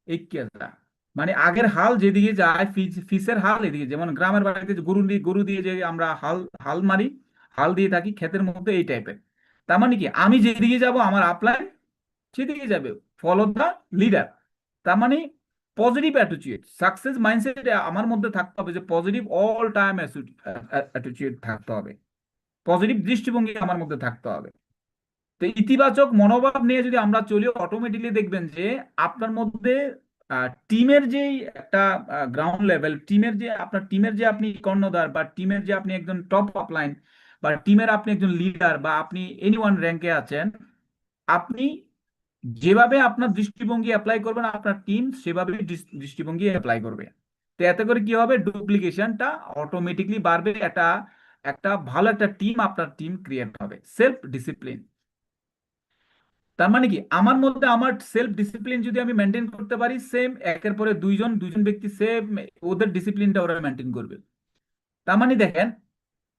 ইক্কে যা। মানে আগের হাল যেদিকে যায় ফিসের হাল এদিকে, যেমন গ্রামের বাড়িতে যে গরু দিয়ে যে আমরা হাল হাল মারি, হাল দিয়ে থাকি ক্ষেতের মধ্যে, এই টাইপের। তার মানে কি আমি যেদিকে যাব আমার আপলাইন সেদিকে যাবে, ফলো দ্য লিডার। তার মানে পজিটিভ অ্যাটিটিউড, সাকসেস মাইন্ডসেট আমার মধ্যে থাকতে হবে, যে পজিটিভ অল টাইম অ্যাটিটিউড থাকতে হবে, পজিটিভ দৃষ্টিভঙ্গি আমার মধ্যে থাকতে হবে। তো ইতিবাচক মনোভাব নিয়ে যদি আমরা চলি, অটোমেটিকলি দেখবেন যে আপনার মধ্যে টিমের যে একটা গ্রাউন্ড লেভেল, টিমের যে আপনি কর্ণধার, বা টিমের যে আপনি একজন টপ আপলাইন, বা টিমের আপনি একজন লিডার, বা আপনি এনি ওয়ান র্যাঙ্কে আছেন, আপনি যেভাবে আপনার দৃষ্টিভঙ্গি অ্যাপ্লাই করবেন আপনার টিম সেভাবে দৃষ্টিভঙ্গি অ্যাপ্লাই করবে। তো এতে করে কি হবে, ডুপ্লিকেশনটা অটোমেটিকলি বাড়বে, একটা একটা ভালো একটা টিম আপনার টিম ক্রিয়েট হবে। সেলফ ডিসিপ্লিন, তার মানে কি আমার মধ্যে আমার সেলফ ডিসিপ্লিন যদি আমি মেনটেন করতে পারি, সেম একের পরে দুইজন ব্যক্তি সেম ওদের ডিসিপ্লিনটা ওরা মেনটেন করবে। তার মানে দেখেন,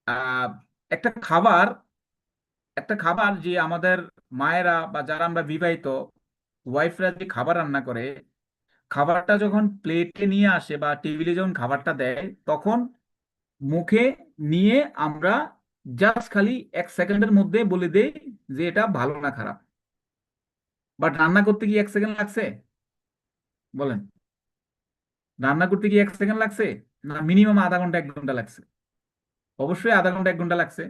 আহ একটা খাবার একটা খাবার যে আমাদের মায়েরা বা যারা আমরা বিবাহিত ওয়াইফরা যে খাবার রান্না করে, খাবারটা যখন প্লেটে নিয়ে আসে বা টেবিলে যখন খাবারটা দেয়, তখন মুখে নিয়ে আমরা জাস্ট খালি 1 সেকেন্ডের মধ্যে বলে দেই যে এটা ভালো না খারাপ। বাট রান্না করতে কি 1 সেকেন্ড লাগছে? বলেন, রান্না করতে কি 1 সেকেন্ড লাগছে? না, মিনিমাম আধা ঘন্টা 1 ঘন্টা লাগছে। অবশ্যই আধা ঘন্টা 1 ঘন্টা লাগছে।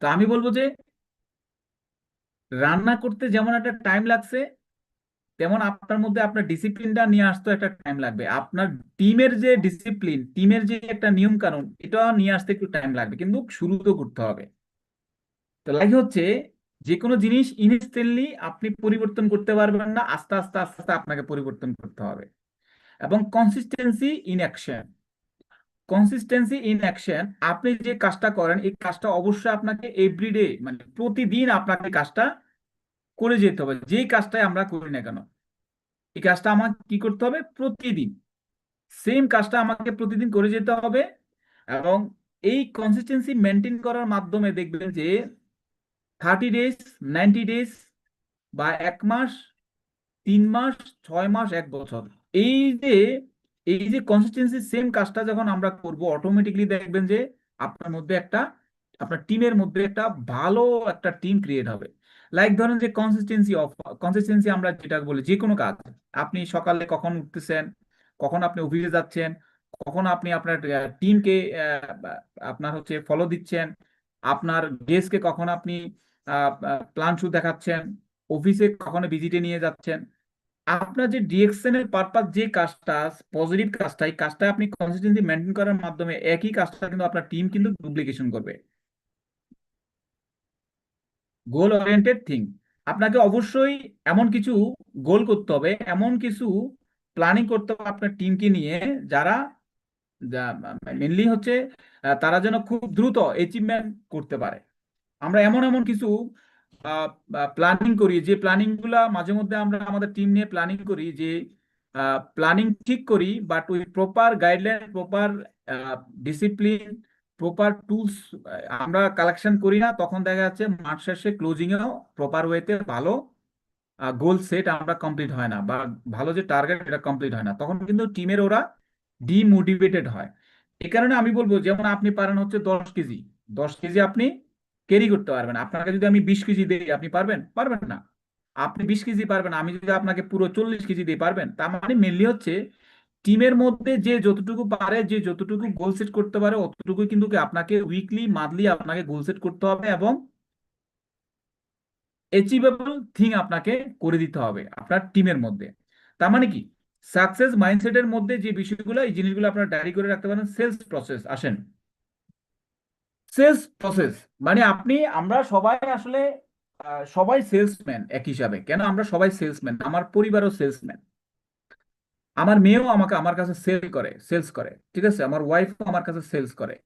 তো আমি বলবো যে রান্না করতে যেমন একটা টাইম লাগছে, তেমন আপনার মধ্যে আপনার ডিসিপ্লিনটা নিয়ে আসতে একটা টাইম লাগবে। আপনার টিমের যে ডিসিপ্লিন, টিমের যে একটা নিয়ম কানুন, এটা নিয়ে আসতে একটু টাইম লাগবে, কিন্তু শুরু তো করতে হবে। তো লাগে হচ্ছে যে কোনো জিনিস ইনস্ট্যান্টলি আপনি পরিবর্তন করতে পারবেন না, আস্তে আস্তে আস্তে আস্তে আপনাকে পরিবর্তন করতে হবে। এবং কনসিস্টেন্সি ইন অ্যাকশন, আপনি যে কাজটা করেন এই কাজটা অবশ্যই আপনাকে এভরিডে, মানে প্রতিদিন আপনাকে কাজটা করে যেতে হবে। যেই কাজটাই আমরা করি না কেন, এই কাজটা আমাকে কি করতে হবে, প্রতিদিন সেম কাজটা আমাকে প্রতিদিন করে যেতে হবে। এবং এই কনসিস্টেন্সি মেনটেন করার মাধ্যমে দেখবেন যে 30 ডেজ, 90 ডেজ, বা 1 মাস, 3 মাস, 6 মাস, 1 বছর, এই যে এই যে কনসিস্টেন্সি সেম কাজটা যখন আমরা করব, অটোমেটিকলি দেখবেন যে আপনার মধ্যে একটা, আপনার টিমের মধ্যে একটা ভালো একটা টিম ক্রিয়েট হবে। লাইক ধরেন যে কনসিস্টেন্সি আমরা যেটা বলি, যে কোনো কাজ, আপনি সকালে কখন উঠতেছেন, কখন আপনি অফিসে যাচ্ছেন, কখন আপনি আপনার টিমকে আপনার হচ্ছে ফলো দিচ্ছেন, আপনার ডেস্কে কখন আপনি প্ল্যান শু দেখাচ্ছেন, অফিসে কখনো ভিজিটে নিয়ে যাচ্ছেন, আপনার যে ডিরেকশনের পারপাস, যে কাজটা পজিটিভ কাজটা, এই কাজটা আপনি কনসিস্টেন্সি মেনটেন করার মাধ্যমে একই কাজটা কিন্তু আপনার টিম কিন্তু ডুপ্লিকেশন করবে। গোল ওরিয়েন্টেড থিং, আপনাকে অবশ্যই এমন কিছু গোল করতে হবে, এমন কিছু প্ল্যানিং করতে হবে আপনার টিমকে নিয়ে, যারা মেনলি হচ্ছে তারা যেন খুব দ্রুত অ্যাচিভমেন্ট করতে পারে। আমরা এমন এমন কিছু প্ল্যানিং করি, যে প্ল্যানিং গুলা মাঝে মধ্যে আমরা আমাদের টিম নিয়ে প্ল্যানিং করি, যে প্ল্যানিং ঠিক করি, বাট ওই proper guideline, proper discipline, proper tools আমরা কালেকশন করি না, তখন দেখা যাচ্ছে মাস শেষে ক্লোজিং এও প্রপার ওয়েতে ভালো গোল সেট আমরা কমপ্লিট হয় না, বা ভালো যে টার্গেট এটা কমপ্লিট হয় না, তখন কিন্তু টিমের ওরা ডিমোটিভেটেড হয়। এই কারণে আমি বলবো, যেমন আপনি পারেন হচ্ছে 10 কেজি, 10 কেজি আপনি ক্যারি করতে পারবেন, আপনাকে যদি আমি 20 কেজি দিই আপনি পারবেন? পারবেন না। আপনি 20 কেজি পারবেন, আমি যদি আপনাকে পুরো 40 কেজি দিই, পারবেন? তার মানে মেনলি হচ্ছে টিমের মধ্যে যে যতটুকু পারে, যে যতটুকু গোল সেট করতে পারে, অতটুকু কিন্তু আপনাকে উইকলি মান্থলি আপনাকে গোল সেট করতে হবে, এবং অ্যাচিভেবল থিং আপনাকে করে দিতে হবে আপনার টিমের মধ্যে। তার মানে কি, সাকসেস মাইন্ডসেটের মধ্যে যে বিষয়গুলো, এই জিনিসগুলো আপনারা ডায়েরি করে রাখতে পারেন। সেলস প্রসেস আসেন, সেলস প্রসেস মানে আমরা সবাই আসলে সবাই সেলসম্যান এক হিসাবে। কেন আমরা সবাই সেলসম্যান? আমার পরিবারও সেলসম্যান, আমার মেয়েও আমাকে আমার কাছে সেলস করে, ঠিক আছে, আমার ওয়াইফও আমার কাছে সেলস করে,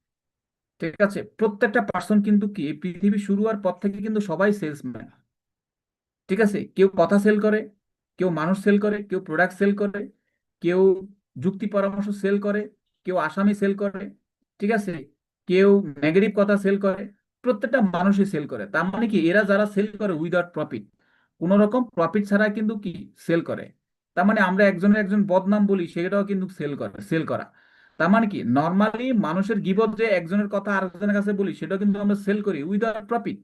ঠিক আছে। প্রত্যেকটা পার্সন কিন্তু কি এই পৃথিবী শুরু হওয়ার পর থেকে কিন্তু সবাই সেলসম্যান, ঠিক আছে। কেউ কথা সেল করে, কেউ মানুষ সেল করে, কেউ প্রোডাক্ট সেল করে, কেউ যুক্তি পরামর্শ সেল করে, কেউ আসামি সেল করে, ঠিক আছে, কেউ নেগেটিভ কথা সেল করে, প্রত্যেকটা মানুষই সেল করে। তার মানে কি, এরা যারা সেল করে উইদাউট প্রফিট, কোন রকম প্রফিট ছাড়া কিন্তু কি সেল করে। তার মানে আমরা একজনের একজন বদনাম বলি, সেটাও কিন্তু সেল করা। তার মানে কি, নর্মালি মানুষের গীবত যে একজনের কথা আরেকজনের কাছে বলি, সেটাও কিন্তু আমরা সেল করি উইদাউট প্রফিট।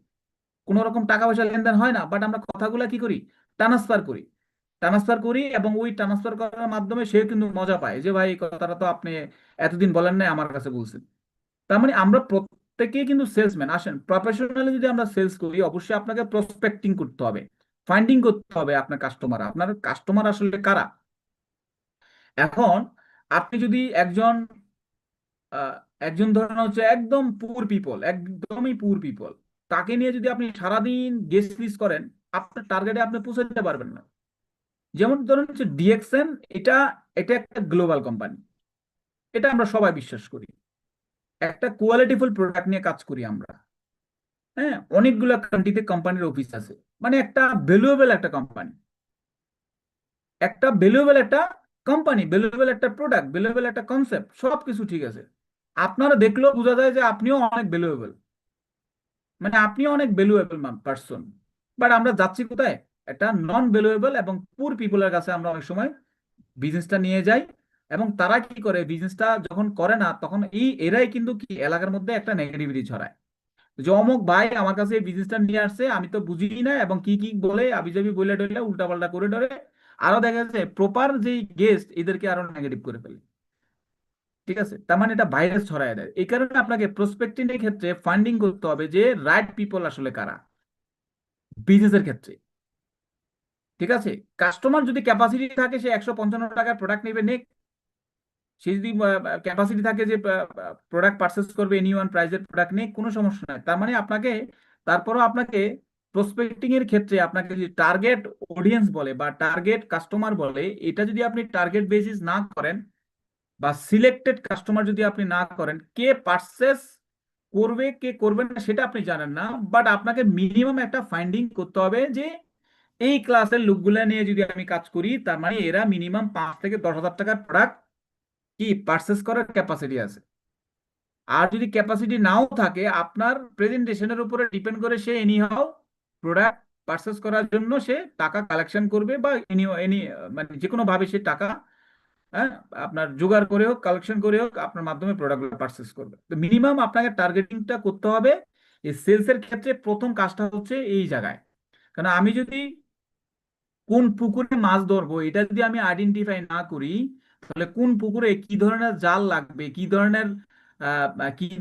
কোনো রকম টাকা পয়সা লেনদেন হয় না, বাট আমরা কথাগুলা কি করি, ট্রান্সফার করি এবং ওই ট্রান্সফার করার মাধ্যমে সে কিন্তু মজা পায় যে ভাই এই কথাটা তো আপনি এতদিন বলেন নাই, আমার কাছে বলছেন। তার মানে আমরা প্রত্যেকেই কিন্তু সেলসম্যান। আসেন, প্রফেশনালি যদি আমরা সেলস করি, অবশ্যই আপনাকে প্রসপেক্টিং করতে হবে, ফাইন্ডিং করতে হবে আপনার কাস্টমার আসলে কারা। এখন আপনি যদি আহ, একজন ধরেন হচ্ছে একদম পুর পিপল, একদমই পুর পিপল, তাকে নিয়ে যদি আপনি সারাদিন গেস্ট লিস্ট করেন, আপনার টার্গেটে আপনি পৌঁছে দিতে পারবেন না। যেমন ধরুন হচ্ছে ডিএক্সএন, এটা এটা একটা গ্লোবাল কোম্পানি, এটা আমরা সবাই বিশ্বাস করি। একটা কোয়ালিটিফুল প্রোডাক্ট নিয়ে কাজ করি আমরা। হ্যাঁ, অনেকগুলো কান্ট্রিতে কোম্পানির অফিস আছে, মানে একটা ভ্যালুয়েবল একটা কোম্পানি, ভ্যালুয়েবল একটা প্রোডাক্ট, ভ্যালুয়েবল একটা কনসেপ্ট, সবকিছু ঠিক আছে। আপনারা দেখলেও বোঝা যায় যে আপনিও অনেক ভ্যালুয়েবল, মানে আপনিও অনেক ভ্যালুয়েবল পার্সন। বাট আমরা যাচ্ছি কোথায়, একটা নন ভ্যালুয়েবল এবং পুর পিপলের কাছে আমরা অনেক সময় বিজনেসটা নিয়ে যাই। এবং তারা কি করে, বিজনেসটা যখন করে না, তখন এরাই কিন্তু কি এলাকার মধ্যে একটা নেগেটিভিটি ছড়ায়, যে অমুক ভাই আমার কাছে এই বিজনেসটা নিয়ে আসছে, আমি তো বুঝি না, এবং কি কি বলে আবিজাবি বলে টলে উল্টাপাল্টা করে ধরে, আরো দেখা যাচ্ছে প্রপার যেই গেস্ট এদেরকে আরো নেগেটিভ করে ফেলে। ঠিক আছে, তার মানে এটা ভাইরাস ছড়ায় দেয়। এই কারণে আপনাকে প্রসপেক্টিং এর ক্ষেত্রে ফান্ডিং করতে হবে যে রাইট পিপল আসলে কারা বিজনেসের ক্ষেত্রে। ঠিক আছে, কাস্টমার যদি ক্যাপাসিটি থাকে সে 155 টাকার প্রোডাক্ট নেবে, নেক। সে যদি ক্যাপাসিটি থাকে যে প্রোডাক্ট পারচেস করবে এনি ওয়ান প্রাইজের প্রোডাক্ট নেই, কোনো সমস্যা নাই। তার মানে আপনাকে প্রসপেক্টিং এর ক্ষেত্রে আপনাকে যদি টার্গেট অডিয়েন্স বলে বা টার্গেট কাস্টমার বলে, এটা যদি আপনি টার্গেট বেসিস না করেন বা সিলেক্টেড কাস্টমার যদি আপনি না করেন, কে পারচেস করবে কে করবে না সেটা আপনি জানেন না, বাট আপনাকে মিনিমাম একটা ফাইন্ডিং করতে হবে যে এই ক্লাসের লোকগুলা নিয়ে যদি আমি কাজ করি, তার মানে এরা মিনিমাম 5 থেকে 10 হাজার টাকার প্রোডাক্ট কি পারচেস করার ক্যাপাসিটি আছে। আর যদি ক্যাপাসিটি নাও থাকে, আপনার প্রেজেন্টেশনের উপরে ডিপেন্ড করে সে এনি হাউ প্রোডাক্ট পারচেস করার জন্য সে টাকা কালেকশন করবে, বা এনি এনি মানে যে কোনো ভাবে সে টাকা, হ্যাঁ, আপনার জোগাড় করে হোক কালেকশন করে হোক আপনার মাধ্যমে প্রোডাক্টগুলো পারচেস করবে। তো মিনিমাম আপনাকে টার্গেটিংটা করতে হবে। এই সেলস এর ক্ষেত্রে প্রথম কাজটা হচ্ছে এই জায়গায়। কারণ আমি যদি কোন পুকুরে মাছ ধরবো এটা যদি আমি আইডেন্টিফাই না করি, তাহলে কোন পুকুরে কি ধরনের জাল লাগবে, কি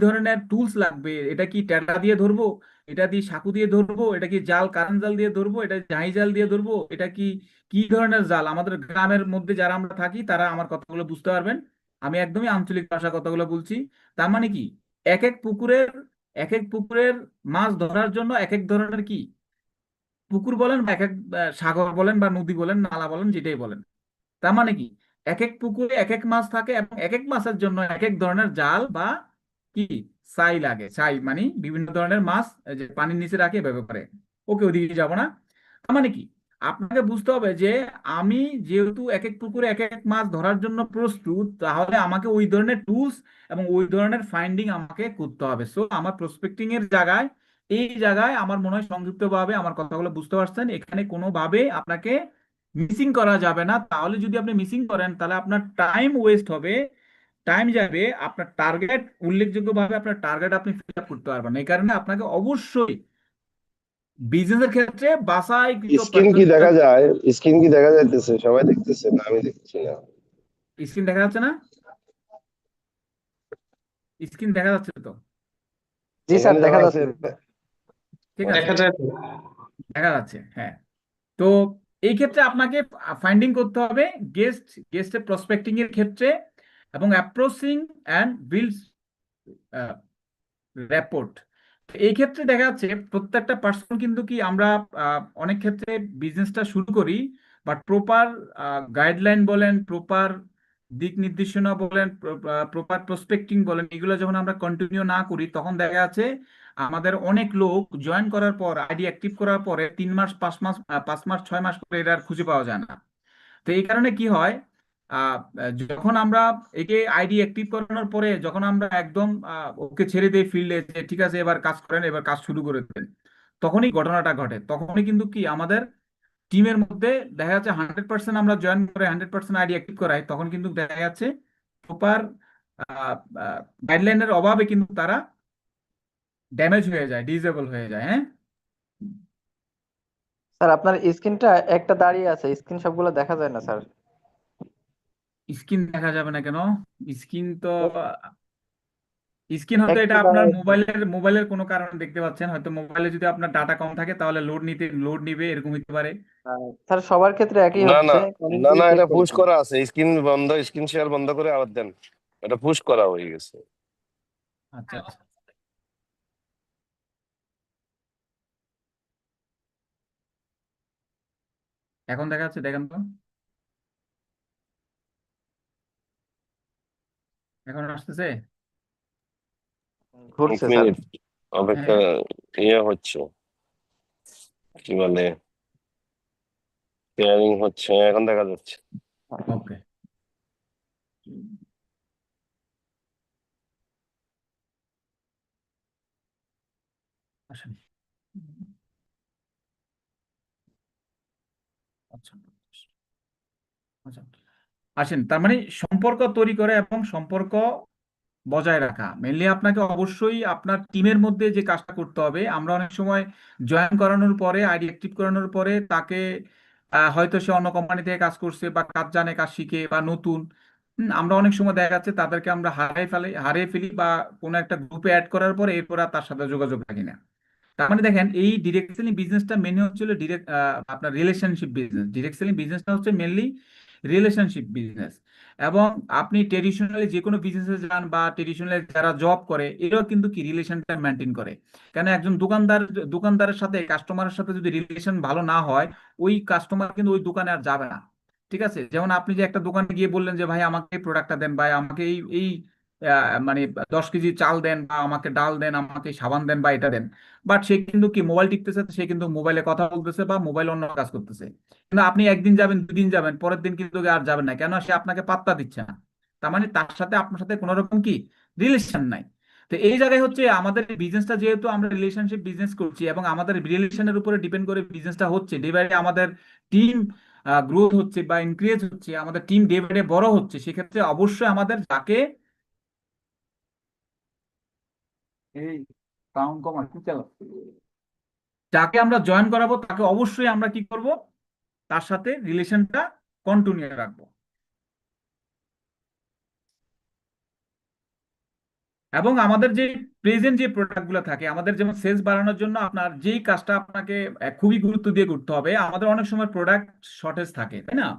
ধরনের টুলস লাগবে, এটা কি টেডা দিয়ে ধরবো, এটা দিয়ে সাঁকু দিয়ে ধরবো, এটা কি জাল কারেন্ট জাল দিয়ে ধরবো, এটা জাই জাল দিয়ে ধরবো, এটা কি কি ধরনের জাল। আমাদের গ্রামের মধ্যে যারা আমরা থাকি তারা আমার কথাগুলো বুঝতে পারবেন, আমি একদমই আঞ্চলিক ভাষা কথাগুলো বলছি। তার মানে কি, এক এক পুকুরের এক এক পুকুরের মাছ ধরার জন্য এক এক ধরনের কি পুকুর বলেন বা এক এক সাগর বলেন বা নদী বলেন নালা বলেন যেটাই বলেন, তার মানে কি এক এক পুকুরে এক এক মাছ থাকে এবং এক এক মাছের জন্য এক এক ধরনের জাল বা কি ছাই লাগে। ছাই মানে বিভিন্ন ধরনের মাছ এই যে পানির নিচে রাখে এভাবে করে। ওকে, ওদিকে যাব না। তার মানে কি, আপনাকে বুঝতে হবে যে আমি যেহেতু এক এক পুকুরে এক এক মাছ ধরার জন্য প্রস্তুত, তাহলে আমাকে ওই ধরনের টুলস এবং ওই ধরনের ফাইন্ডিং আমাকে করতে হবে। সো আমার প্রসপেক্টিং এর জায়গায়, এই জায়গায় আমার মনে হয় সংক্ষিপ্তভাবে আমার কথাগুলো বুঝতে পারছেন। এখানে কোনোভাবে আপনাকে মিসিং করা যাবে না, তাহলে যদি আপনি মিসিং করেন তাহলে আপনার টাইম ওয়েস্ট হবে, টাইম যাবে, আপনার টার্গেট উল্লেখযোগ্যভাবে আপনার টার্গেট আপনি ফিল আপ করতে পারবেন না। এই কারণে আপনাকে অবশ্যই বিজনেসের ক্ষেত্রে বাছাইকৃত স্ক্রিন কি দেখা যায়? স্ক্রিন কি দেখা যাইতেছে? সবাই দেখতেছে না আমি দেখছি না? স্ক্রিন দেখা যাচ্ছে না? স্ক্রিন দেখা যাচ্ছে তো? জি স্যার, এখানে দেখা দেওয়া আছে। যাচ্ছে। ঠিক আছে, দেখা যায় তো? দেখা যাচ্ছে, হ্যাঁ। তো এই ক্ষেত্রে আপনাকে ফাইন্ডিং করতে হবে গেস্টের প্রসপেক্টিং এর ক্ষেত্রে এবং অ্যাপ্রোচিং অ্যান্ড বিল্ড রেপোর্ট। এই ক্ষেত্রে দেখা যাচ্ছে প্রত্যেকটা পার্সন কিন্তু কি আমরা অনেক ক্ষেত্রে বিজনেসটা শুরু করি, বাট প্রপার গাইডলাইন বলেন, প্রপার দিক নির্দেশনা বলেন, প্রপার প্রসপেক্টিং বলেন, এগুলো যখন আমরা কন্টিনিউ না করি, তখন দেখা যাচ্ছে আমাদের অনেক লোক জয়েন করার পর আইডি অ্যাক্টিভ করার পরে 3 মাস 5 মাস 5 মাস 6 মাস পরে এরা আর খুঁজে পাওয়া যায় না। তো এই কারণে কি হয়, যখন আমরা একে আইডি অ্যাক্টিভ করানোর পরে যখন আমরা একদম ওকে ছেড়ে দিই ফিল্ডে যে ঠিক আছে এবার কাজ করেন, এবার কাজ শুরু করে দেন, তখনই ঘটনাটা ঘটে। তখনই কিন্তু কি আমাদের টিমের মধ্যে দেখা যাচ্ছে 100% আমরা জয়েন করে 100% আইডি অ্যাক্টিভ করাই, তখন কিন্তু দেখা যাচ্ছে প্রপার গাইডলাইনের অভাবে কিন্তু তারা ড্যামেজ হয়ে যায়, ডিসেবল হয়ে যায়। হ্যাঁ, স্যার আপনার স্ক্রিনটা একটা দাঁড়িয়ে আছে, স্ক্রিন সবগুলো দেখা যায় না স্যার। স্ক্রিন দেখা যাবে না কেন? স্ক্রিন তো স্ক্রিন হয়তো এটা একটা আপনার দাঁড়িয়ে। মোবাইলের কোনো কারণে দেখতে পাচ্ছেন, হয়তো মোবাইলে যদি আপনার ডাটা কম থাকে তাহলে লোড নিবে, এরকম হতে পারে। স্যার সবার ক্ষেত্রে একই না না হচ্ছে, না অনেকগুলো না, চেক এটা পুশ করেছেন। করা আছে, স্ক্রিন বন্ধ, স্ক্রিন শেয়ার বন্ধ করে আবার দেন। এটা পুশ করা হয়ে গেছে। আচ্ছা আচ্ছা, এখন দেখা যাচ্ছে, দেখেন তো, এখন আসতেছে। এক ঘুরছে স্যার। মিনিট অপেক্ষা, হ্যাঁ, ইয়ে হচ্ছে, কি বলে, শেয়ারিং হচ্ছে, এখন দেখা যাচ্ছে। ওকে। আসেন। আচ্ছা আচ্ছা, আসেন। তার মানে সম্পর্ক তৈরি করে এবং সম্পর্ক বজায় রাখা মেনলি আপনাকে অবশ্যই আপনার টিমের মধ্যে যে কাজটা করতে হবে। আমরা অনেক সময় জয়েন করানোর পরে, আইডি অ্যাক্টিভ করানোর পরে তাকে হয়তো সে অন্য কোম্পানি থেকে কাজ করছে বা কাজ জানে, কাজ শিখে বা নতুন, আমরা অনেক সময় দেখা যাচ্ছে তাদেরকে আমরা হারিয়ে ফেলি বা কোনো একটা গ্রুপে অ্যাড করার পরে এরপর আর তার সাথে যোগাযোগ রাখি না। তার মানে দেখেন এই ডিরেক্ট সেলিং বিজনেসটা মেনলি হচ্ছে ডিরেক্ট আপনার রিলেশনশিপ বিজনেস। ডিরেক্ট সেলিং বিজনেসটা হচ্ছে মেনলি রিলেশনশিপ বিজনেস। এবং আপনি ট্রেডিশনালি যে কোনো বিজনেসে যান বা ট্রেডিশনালি যারা জব করে, এরাও কিন্তু কি রিলেশনটা মেনটেন করে। কেন একজন দোকানদারের সাথে কাস্টমারের সাথে যদি রিলেশন ভালো না হয়, ওই কাস্টমার কিন্তু ওই দোকানে আর যাবে না। ঠিক আছে, যেমন আপনি যে একটা দোকানে গিয়ে বললেন যে ভাই আমাকে এই প্রোডাক্টটা দেন, ভাই আমাকে এই এই মানে 10 কেজি চাল দেন, বা আমাকে ডাল দেন, আমাকে সাবান দেন, বা এটা দেন। বাট সে কিন্তু কি মোবাইল টিপতেছে, সে কিন্তু মোবাইলে কথা বলতেছে বা মোবাইল অন্য কাজ করতেছে। কিন্তু আপনি একদিন যাবেন, দুদিন যাবেন, পরের দিন কিন্তু আর যাবেন না, কেন সে আপনাকে পাত্তা দিচ্ছে না। তার মানে তার সাথে আপনার সাথে কোনো রকম কি রিলেশন নাই। তো এই জায়গায় হচ্ছে আমাদের বিজনেসটা, যেহেতু আমরা রিলেশনশিপ বিজনেস করছি এবং আমাদের রিলেশনের উপরে ডিপেন্ড করে বিজনেসটা হচ্ছে, ডে বাই ডে আমাদের টিম গ্রোথ হচ্ছে বা ইনক্রিজ হচ্ছে, আমাদের টিম ডে বাই ডে বড় হচ্ছে, সেক্ষেত্রে অবশ্যই আমাদের যাকে এই সাউন্ড কম আসছে, চলো, যাকে আমরা জয়েন করাবো তাকে অবশ্যই আমরা কি করব, তার সাথে রিলেশনটা কন্টিনিউ রাখবো। এবং আমাদের যে প্রেজেন্ট যে প্রোডাক্টগুলো থাকে, আমাদের যেমন সেলস বাড়ানোর জন্য আপনার যেই কাজটা আপনাকে খুবই গুরুত্ব দিয়ে করতে হবে, আমাদের অনেক সময় প্রোডাক্ট শর্টেজ থাকে, তাই না?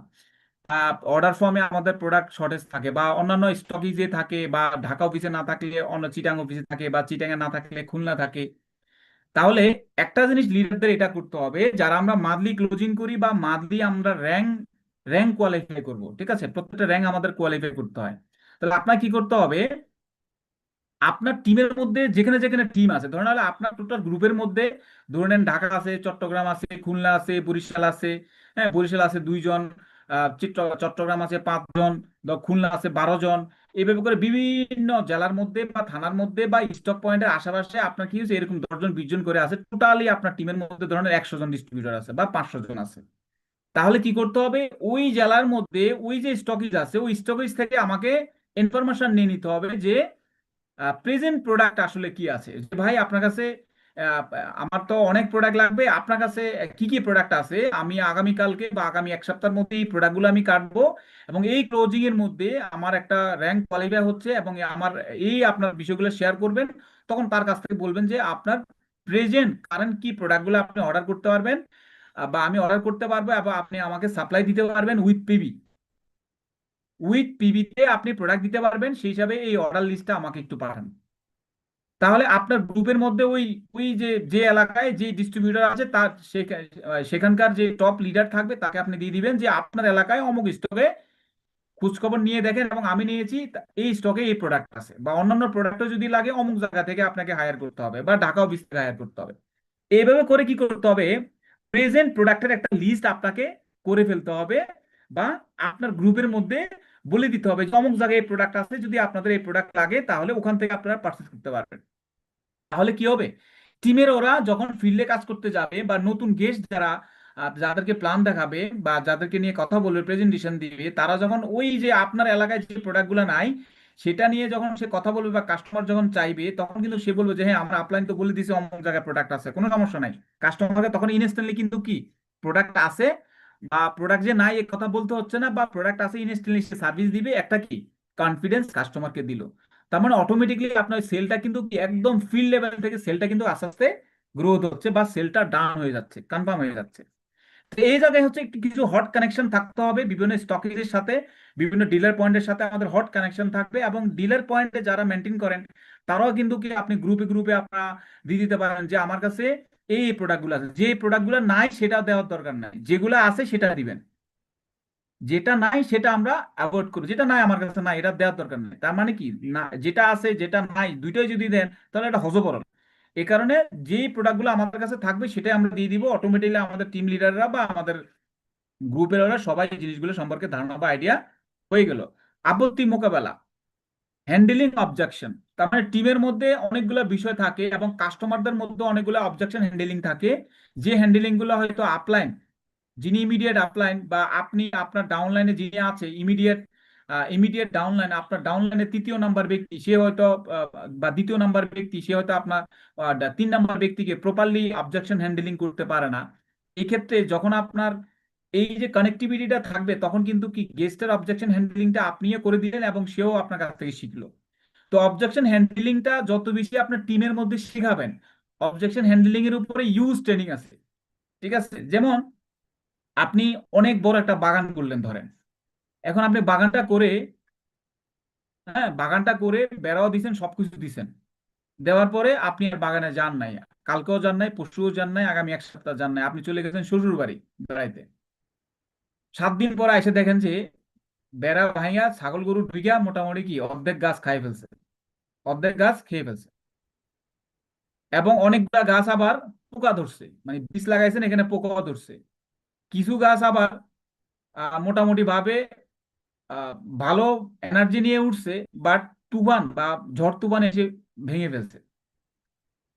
অর্ডার ফর্মে আমাদের প্রোডাক্ট শর্টেজ থাকে, বা অন্যান্য স্টকিজে থাকে, বা ঢাকা অফিসে না থাকলে অন্য চিটাং অফিসে থাকে, বা চিটাঙে না থাকলে খুলনা থাকে। তাহলে একটা জিনিস লিডারদের এটা করতে হবে, যারা আমরা মান্থলি ক্লোজিং করি বা মান্থলি আমরা র্যাঙ্ক কোয়ালিফাই করব, ঠিক আছে, প্রত্যেকটা র্যাঙ্ক আমাদের কোয়ালিফাই করতে হয়। তাহলে আপনার কি করতে হবে, আপনার টিমের মধ্যে যেখানে যেখানে টিম আছে, ধরেন হলে আপনার টোটাল গ্রুপের মধ্যে ধরে নেন ঢাকা আছে, চট্টগ্রাম আছে, খুলনা আছে, বরিশাল আছে। হ্যাঁ, বরিশাল আছে 2 জন, চট্টগ্রাম আছে 5 জন, খুলনা আছে 12 জন। এইভাবে করে বিভিন্ন জেলার মধ্যে বা থানার মধ্যে বা স্টক পয়েন্টের আশেপাশে আপনার কি হচ্ছে এরকম 10 জন 20 জন করে আছে, টোটালি আপনার টিমের মধ্যে ধরনের 100 জন ডিস্ট্রিবিউটর আছে বা 500 জন আছে। তাহলে কি করতে হবে, ওই জেলার মধ্যে ওই যে স্টকেজ আছে, ওই স্টকেজ থেকে আমাকে ইনফরমেশন নিয়ে নিতে হবে যে প্রেজেন্ট প্রোডাক্ট আসলে কি আছে। যে ভাই আপনার কাছে আহ, আমার তো অনেক প্রোডাক্ট লাগবে, আপনার কাছে কি কি প্রোডাক্ট আছে, আমি আগামীকালকে বা আগামী 1 সপ্তাহের মধ্যে এই প্রোডাক্টগুলো আমি কাটবো, এবং এই ক্লোজিং এর মধ্যে আমার একটা র্যাঙ্ক কোয়ালিফাই হচ্ছে, এবং আমার এই আপনার বিষয়গুলো শেয়ার করবেন। তখন তার কাছ থেকে বলবেন যে আপনার প্রেজেন্ট কারেন্ট কি প্রোডাক্টগুলো আপনি অর্ডার করতে পারবেন, বা আমি অর্ডার করতে পারবো, এবং আপনি আমাকে সাপ্লাই দিতে পারবেন উইথ পিবিতে আপনি প্রোডাক্ট দিতে পারবেন, সেই হিসাবে এই অর্ডার লিস্টটা আমাকে একটু পাঠান। তাহলে আপনার গ্রুপের মধ্যে ওই ওই যে যে এলাকায় যে ডিস্ট্রিবিউটর আছে তার সেখানকার যে টপ লিডার থাকবে তাকে আপনি দিয়ে দিবেন যে আপনার এলাকায় অমুক স্টকে খোঁজখবর নিয়ে দেখেন, এবং আমি নিয়েছি এই স্টকে এই প্রোডাক্ট আছে, বা অন্যান্য প্রোডাক্টও যদি লাগে অমুক জায়গা থেকে আপনাকে হায়ার করতে হবে বা ঢাকা অফিস থেকে হায়ার করতে হবে। এইভাবে করে কি করতে হবে, প্রেজেন্ট প্রোডাক্টের একটা লিস্ট আপনাকে করে ফেলতে হবে। বা আপনার গ্রুপের মধ্যে বলে দিতে হবে যে অমুক জায়গায় এই প্রোডাক্ট আছে, যদি আপনাদের এই প্রোডাক্ট লাগে তাহলে ওখান থেকে আপনারা পারচেস করতে পারবেন। তাহলে কি হবে, টিমের ওরা যখন ফিল্ডে কাজ করতে যাবে বা নতুন গেস্ট যারা যাদেরকে প্ল্যান দেখাবে বা যাদেরকে নিয়ে কথা বলবে, প্রেজেন্টেশন দিবে, তারা যখন ওই যে আপনার এলাকায় যে প্রোডাক্টগুলো নাই সেটা নিয়ে যখন সে কথা বলবে বা কাস্টমার যখন চাইবে, তখন কিন্তু সে বলবে যে হ্যাঁ আমরা আপলাইন তো বলে দিছি অমুক জায়গায় প্রোডাক্ট আছে, কোনো সমস্যা নাই। কাস্টমারকে তখন ইনস্ট্যান্টলি কিন্তু কি প্রোডাক্ট আছে বা প্রোডাক্ট যে নাই এ কথা বলতে হচ্ছে না, বা প্রোডাক্ট আছে ইনস্ট্যান্টলি সে সার্ভিস দিবে, একটা কি কনফিডেন্স কাস্টমারকে দিল। তার মানে অটোমেটিকলি আপনার সেলটা কিন্তু কি একদম ফিল্ড লেভেল থেকে সেলটা কিন্তু আস্তে আস্তে গ্রোথ হচ্ছে বা সেলটা ডাউন হয়ে যাচ্ছে, কনফার্ম হয়ে যাচ্ছে। তো এই জায়গায় হচ্ছে একটু কিছু হট কানেকশন থাকতে হবে বিভিন্ন স্টকেজের সাথে, বিভিন্ন ডিলার পয়েন্টের সাথে আমাদের হট কানেকশন থাকবে, এবং ডিলার পয়েন্টে যারা মেনটেন করেন তারাও কিন্তু কি আপনি গ্রুপে গ্রুপে আপনারা দিয়ে দিতে পারেন যে আমার কাছে এই প্রোডাক্টগুলো আছে, যে প্রোডাক্টগুলো নাই সেটা দেওয়ার দরকার নাই, যেগুলো আছে সেটা দিবেন, যেটা নাই সেটা আমরা অ্যাভয়েড করি, যেটা নাই আমার কাছে নাই এটা দেওয়ার দরকার নেই। তার মানে কি না, যেটা আছে যেটা নাই দুইটাই যদি দেন তাহলে এটা হজবরল। এই কারণে যেই প্রোডাক্টগুলো আমাদের কাছে থাকবে সেটাই আমরা দিয়ে দিব, অটোমেটিকলি আমাদের টিম লিডাররা বা আমাদের গ্রুপের ওরা সবাই এই জিনিসগুলো সম্পর্কে ধারণা বা আইডিয়া হয়ে গেল। আপত্তি মোকাবেলা, হ্যান্ডেলিং অবজেকশন, তার মানে টিমের মধ্যে অনেকগুলো বিষয় থাকে এবং কাস্টমারদের মধ্যে অনেকগুলো অবজেকশন হ্যান্ডেলিং থাকে, যে হ্যান্ডেলিং গুলো হয়তো আপলাইন, যিনি ইমিডিয়েট আপলাইন বা আপনি আপনার ডাউনলাইনে যিনি আছে ইমিডিয়েট ইমিডিয়েট ডাউনলাইন, আপনার ডাউনলাইনের তৃতীয় নাম্বার ব্যক্তি সে হয়তো বা দ্বিতীয় নাম্বার ব্যক্তি সে হয়তো আপনার 3 নাম্বার ব্যক্তিকে প্রপারলি অবজেকশন হ্যান্ডেলিং করতে পারে না। এক্ষেত্রে যখন আপনার এই যে কানেক্টিভিটিটা থাকবে তখন কিন্তু কি গেস্টের অবজেকশন হ্যান্ডেলিংটা আপনিও করে দিলেন এবং সেও আপনার কাছ থেকে শিখলো। তো অবজেকশন হ্যান্ডেলিংটা যত বেশি আপনার টিমের মধ্যে শেখাবেন, অবজেকশন হ্যান্ডেলিং এর উপরে ইউজ ট্রেনিং আছে, ঠিক আছে। যেমন আপনি অনেক বড় একটা বাগান করলেন ধরেন, এখন আপনি বাগানটা করে, হ্যাঁ বাগানটা করে বেড়াও দিছেন, সবকিছু দিছেন, দেওয়ার পরে আপনি আর বাগানে যান নাই, কালকেও যান নাই, পরশুও যান নাই, আগামী 1 সপ্তাহ যান নাই, আপনি চলে গেছেন শ্বশুর বাড়ি বেড়াইতে। 7 দিন পরে এসে দেখেন যে বেড়া ভাঙিয়া ছাগল গরু ঢুকিয়া মোটামুটি কি অর্ধেক গাছ খাই ফেলছে, অর্ধেক গাছ খেয়ে ফেলছে, এবং অনেকগুলা গাছ আবার পোকা ধরছে, মানে বীজ লাগাইছেন এখানে পোকা ধরছে। কিছু গাছ আবার মোটামুটি ভাবে আহ, ভালো এনার্জি নিয়ে উঠছে, বাট তুফান বা ঝড় তুফান এসে ভেঙে ফেলছে।